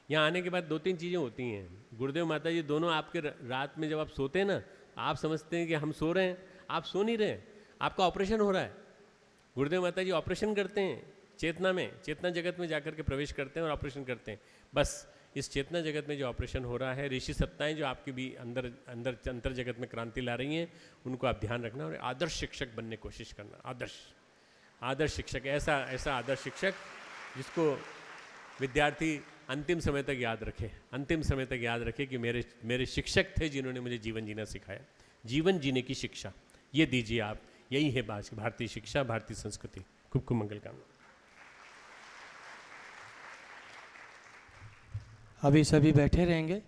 यहाँ आने के बाद 2-3 चीज़ें होती हैं। गुरुदेव माता जी दोनों आपके रात में जब आप सोते हैं ना, आप समझते हैं कि हम सो रहे हैं, आप सो नहीं रहे हैं, आपका ऑपरेशन हो रहा है। गुरुदेव माता जी ऑपरेशन करते हैं चेतना में, चेतना जगत में जाकर के प्रवेश करते हैं और ऑपरेशन करते हैं। बस इस चेतना जगत में जो ऑपरेशन हो रहा है, ऋषि सत्ताएं जो आपके भी अंदर अंदर अंतर जगत में क्रांति ला रही हैं, उनको आप ध्यान रखना और आदर्श शिक्षक बनने की कोशिश करना। आदर्श शिक्षक, ऐसा आदर्श शिक्षक जिसको विद्यार्थी अंतिम समय तक याद रखे कि मेरे शिक्षक थे जिन्होंने मुझे जीवन जीना सिखाया। जीवन जीने की शिक्षा ये दीजिए आप, यही है भारतीय शिक्षा, भारतीय संस्कृति। खूब खूब मंगल कामना। अभी सभी बैठे रहेंगे।